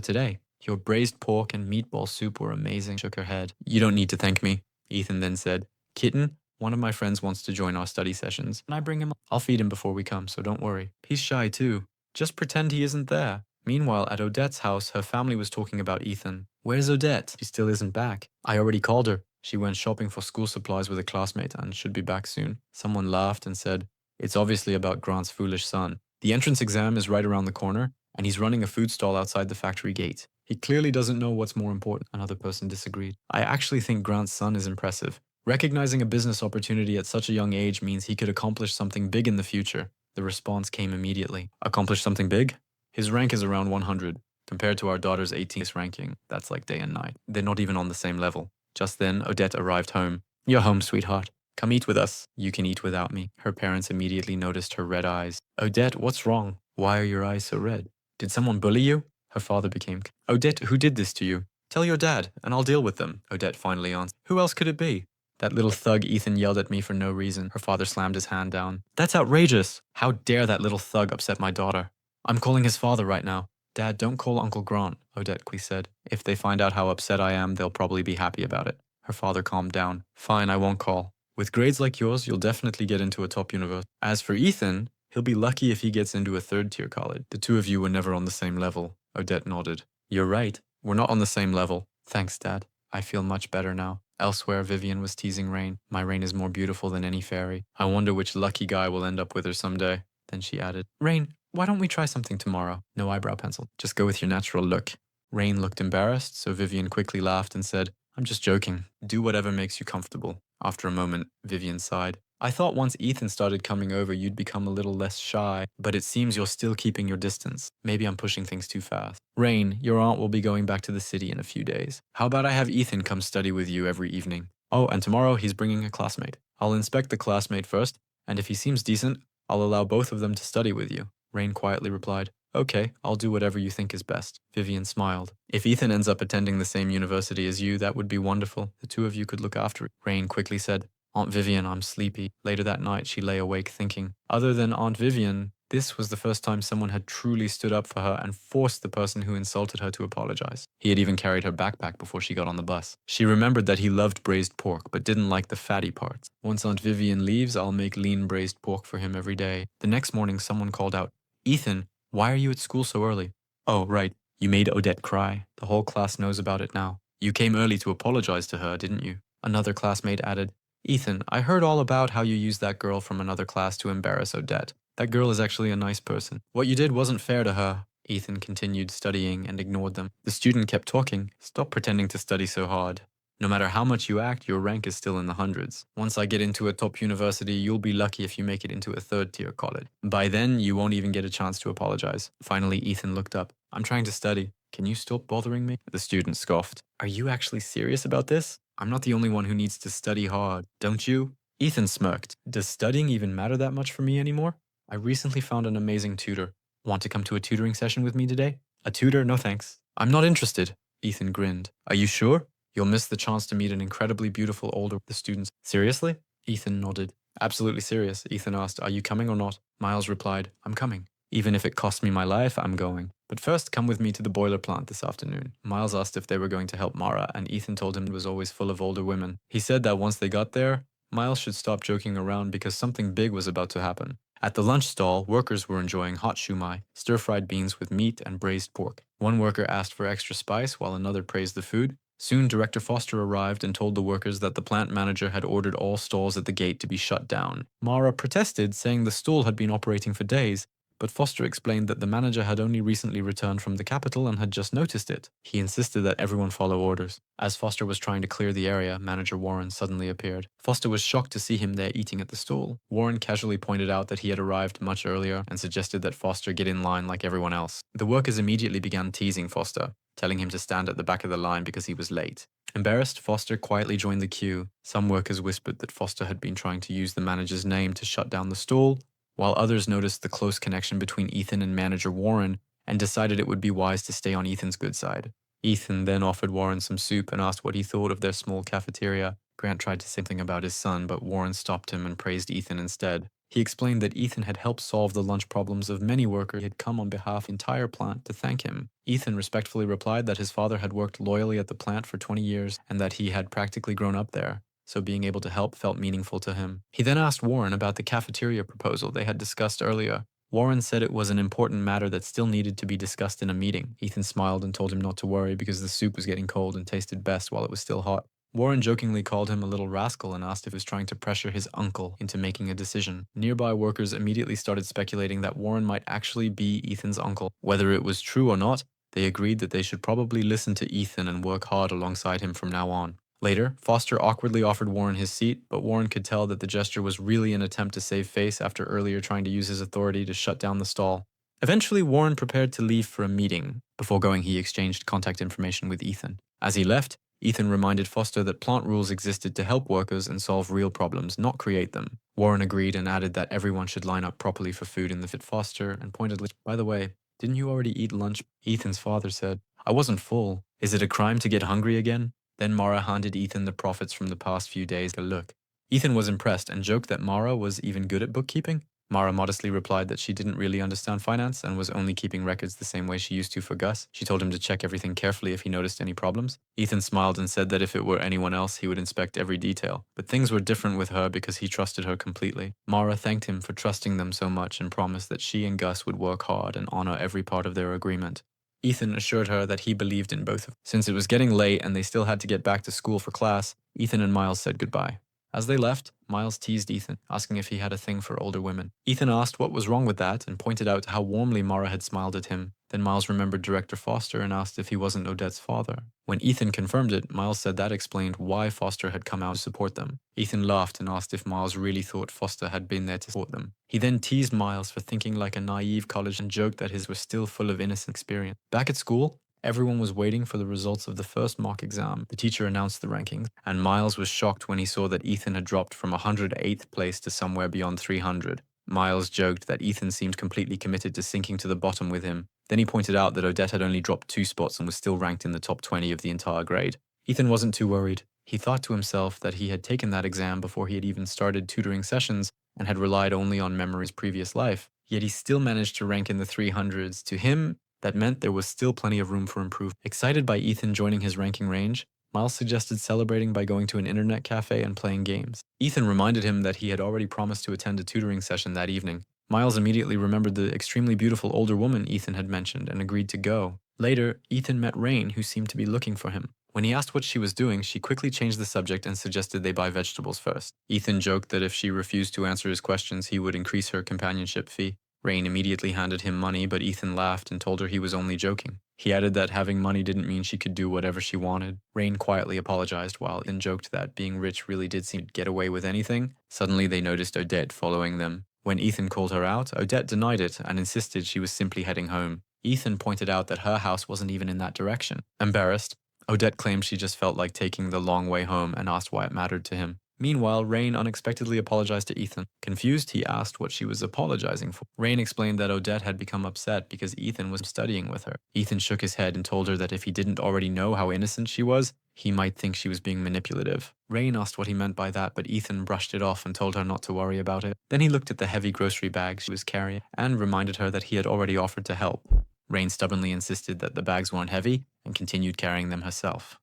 today. Your braised pork and meatball soup were amazing. Shook her head. You don't need to thank me. Ethan then said, Kitten, one of my friends wants to join our study sessions. Can I bring him? I'll feed him before we come, so don't worry. He's shy too. Just pretend he isn't there. Meanwhile, at Odette's house, her family was talking about Ethan. Where's Odette? She still isn't back. I already called her. She went shopping for school supplies with a classmate and should be back soon. Someone laughed and said, It's obviously about Grant's foolish son. The entrance exam is right around the corner, and he's running a food stall outside the factory gate. He clearly doesn't know what's more important. Another person disagreed. I actually think Grant's son is impressive. Recognizing a business opportunity at such a young age means he could accomplish something big in the future. The response came immediately. Accomplish something big? His rank is around 100. Compared to our daughter's 18th ranking, that's like day and night. They're not even on the same level. Just then, Odette arrived home. You're home, sweetheart. Come eat with us. You can eat without me. Her parents immediately noticed her red eyes. Odette, what's wrong? Why are your eyes so red? Did someone bully you? Her father became. Odette, who did this to you? Tell your dad, and I'll deal with them, Odette finally answered. Who else could it be? That little thug Ethan yelled at me for no reason. Her father slammed his hand down. That's outrageous. How dare that little thug upset my daughter? I'm calling his father right now. Dad, don't call Uncle Grant, Odette quickly said. If they find out how upset I am, they'll probably be happy about it. Her father calmed down. Fine, I won't call. With grades like yours, you'll definitely get into a top university. As for Ethan, he'll be lucky if he gets into a third-tier college. The two of you were never on the same level. Odette nodded. You're right. We're not on the same level. Thanks, Dad. I feel much better now. Elsewhere, Vivian was teasing Rain. My Rain is more beautiful than any fairy. I wonder which lucky guy will end up with her someday. Then she added, Rain, why don't we try something tomorrow? No eyebrow pencil. Just go with your natural look. Rain looked embarrassed, so Vivian quickly laughed and said, I'm just joking. Do whatever makes you comfortable. After a moment, Vivian sighed. I thought once Ethan started coming over, you'd become a little less shy, but it seems you're still keeping your distance. Maybe I'm pushing things too fast. Rain, your aunt will be going back to the city in a few days. How about I have Ethan come study with you every evening? Oh, and tomorrow he's bringing a classmate. I'll inspect the classmate first, and if he seems decent, I'll allow both of them to study with you. Rain quietly replied, Okay, I'll do whatever you think is best. Vivian smiled. If Ethan ends up attending the same university as you, that would be wonderful. The two of you could look after it. Rain quickly said, Aunt Vivian, I'm sleepy. Later that night, she lay awake thinking. Other than Aunt Vivian, this was the first time someone had truly stood up for her and forced the person who insulted her to apologize. He had even carried her backpack before she got on the bus. She remembered that he loved braised pork, but didn't like the fatty parts. Once Aunt Vivian leaves, I'll make lean braised pork for him every day. The next morning, someone called out, Ethan, why are you at school so early? Oh, right. You made Odette cry. The whole class knows about it now. You came early to apologize to her, didn't you? Another classmate added, Ethan, I heard all about how you used that girl from another class to embarrass Odette. That girl is actually a nice person. What you did wasn't fair to her. Ethan continued studying and ignored them. The student kept talking. Stop pretending to study so hard. No matter how much you act, your rank is still in the hundreds. Once I get into a top university, you'll be lucky if you make it into a third-tier college. By then, you won't even get a chance to apologize. Finally, Ethan looked up. I'm trying to study. Can you stop bothering me? The student scoffed. Are you actually serious about this? I'm not the only one who needs to study hard, don't you? Ethan smirked. Does studying even matter that much for me anymore? I recently found an amazing tutor. Want to come to a tutoring session with me today? A tutor? No thanks. I'm not interested. Ethan grinned. Are you sure? You'll miss the chance to meet an incredibly beautiful older the students. Seriously? Ethan nodded. Absolutely serious. Ethan asked, are you coming or not? Miles replied, I'm coming. Even if it costs me my life, I'm going. But first, come with me to the boiler plant this afternoon. Miles asked if they were going to help Mara, and Ethan told him it was always full of older women. He said that once they got there, Miles should stop joking around because something big was about to happen. At the lunch stall, workers were enjoying hot shumai, stir-fried beans with meat and braised pork. One worker asked for extra spice while another praised the food. Soon, Director Foster arrived and told the workers that the plant manager had ordered all stalls at the gate to be shut down. Mara protested, saying the stall had been operating for days, but Foster explained that the manager had only recently returned from the capital and had just noticed it. He insisted that everyone follow orders. As Foster was trying to clear the area, Manager Warren suddenly appeared. Foster was shocked to see him there eating at the stall. Warren casually pointed out that he had arrived much earlier and suggested that Foster get in line like everyone else. The workers immediately began teasing Foster, telling him to stand at the back of the line because he was late. Embarrassed, Foster quietly joined the queue. Some workers whispered that Foster had been trying to use the manager's name to shut down the stall, while others noticed the close connection between Ethan and Manager Warren and decided it would be wise to stay on Ethan's good side. Ethan then offered Warren some soup and asked what he thought of their small cafeteria. Grant tried to say something about his son, but Warren stopped him and praised Ethan instead. He explained that Ethan had helped solve the lunch problems of many workers. He had come on behalf of the entire plant to thank him. Ethan respectfully replied that his father had worked loyally at the plant for 20 years and that he had practically grown up there, so being able to help felt meaningful to him. He then asked Warren about the cafeteria proposal they had discussed earlier. Warren said it was an important matter that still needed to be discussed in a meeting. Ethan smiled and told him not to worry because the soup was getting cold and tasted best while it was still hot. Warren jokingly called him a little rascal and asked if he was trying to pressure his uncle into making a decision. Nearby workers immediately started speculating that Warren might actually be Ethan's uncle. Whether it was true or not, they agreed that they should probably listen to Ethan and work hard alongside him from now on. Later, Foster awkwardly offered Warren his seat, but Warren could tell that the gesture was really an attempt to save face after earlier trying to use his authority to shut down the stall. Eventually, Warren prepared to leave for a meeting. Before going, he exchanged contact information with Ethan. As he left, Ethan reminded Foster that plant rules existed to help workers and solve real problems, not create them. Warren agreed and added that everyone should line up properly for food in the fit. Foster and pointedly, by the way, didn't you already eat lunch? Ethan's father said, I wasn't full. Is it a crime to get hungry again? Then Mara handed Ethan the profits from the past few days to look. Ethan was impressed and joked that Mara was even good at bookkeeping. Mara modestly replied that she didn't really understand finance and was only keeping records the same way she used to for Gus. She told him to check everything carefully if he noticed any problems. Ethan smiled and said that if it were anyone else, he would inspect every detail. But things were different with her because he trusted her completely. Mara thanked him for trusting them so much and promised that she and Gus would work hard and honor every part of their agreement. Ethan assured her that he believed in both of them. Since it was getting late and they still had to get back to school for class, Ethan and Miles said goodbye. As they left, Miles teased Ethan, asking if he had a thing for older women. Ethan asked what was wrong with that and pointed out how warmly Mara had smiled at him. Then Miles remembered Director Foster and asked if he wasn't Odette's father. When Ethan confirmed it, Miles said that explained why Foster had come out to support them. Ethan laughed and asked if Miles really thought Foster had been there to support them. He then teased Miles for thinking like a naive college and joked that his was still full of innocent experience. Back at school, everyone was waiting for the results of the first mock exam. The teacher announced the rankings, and Miles was shocked when he saw that Ethan had dropped from 108th place to somewhere beyond 300. Miles joked that Ethan seemed completely committed to sinking to the bottom with him. Then he pointed out that Odette had only dropped 2 spots and was still ranked in the top 20 of the entire grade. Ethan wasn't too worried. He thought to himself that he had taken that exam before he had even started tutoring sessions and had relied only on memory's previous life. Yet he still managed to rank in the 300s. To him, that meant there was still plenty of room for improvement. Excited by Ethan joining his ranking range, Miles suggested celebrating by going to an internet cafe and playing games. Ethan reminded him that he had already promised to attend a tutoring session that evening. Miles immediately remembered the extremely beautiful older woman Ethan had mentioned and agreed to go. Later, Ethan met Rain, who seemed to be looking for him. When he asked what she was doing, she quickly changed the subject and suggested they buy vegetables first. Ethan joked that if she refused to answer his questions, he would increase her companionship fee. Rain immediately handed him money, but Ethan laughed and told her he was only joking. He added that having money didn't mean she could do whatever she wanted. Rain quietly apologized while Ethan joked that being rich really did seem to get away with anything. Suddenly they noticed Odette following them. When Ethan called her out, Odette denied it and insisted she was simply heading home. Ethan pointed out that her house wasn't even in that direction. Embarrassed, Odette claimed she just felt like taking the long way home and asked why it mattered to him. Meanwhile, Rain unexpectedly apologized to Ethan. Confused, he asked what she was apologizing for. Rain explained that Odette had become upset because Ethan was studying with her. Ethan shook his head and told her that if he didn't already know how innocent she was, he might think she was being manipulative. Rain asked what he meant by that, but Ethan brushed it off and told her not to worry about it. Then he looked at the heavy grocery bags she was carrying and reminded her that he had already offered to help. Rain stubbornly insisted that the bags weren't heavy and continued carrying them herself.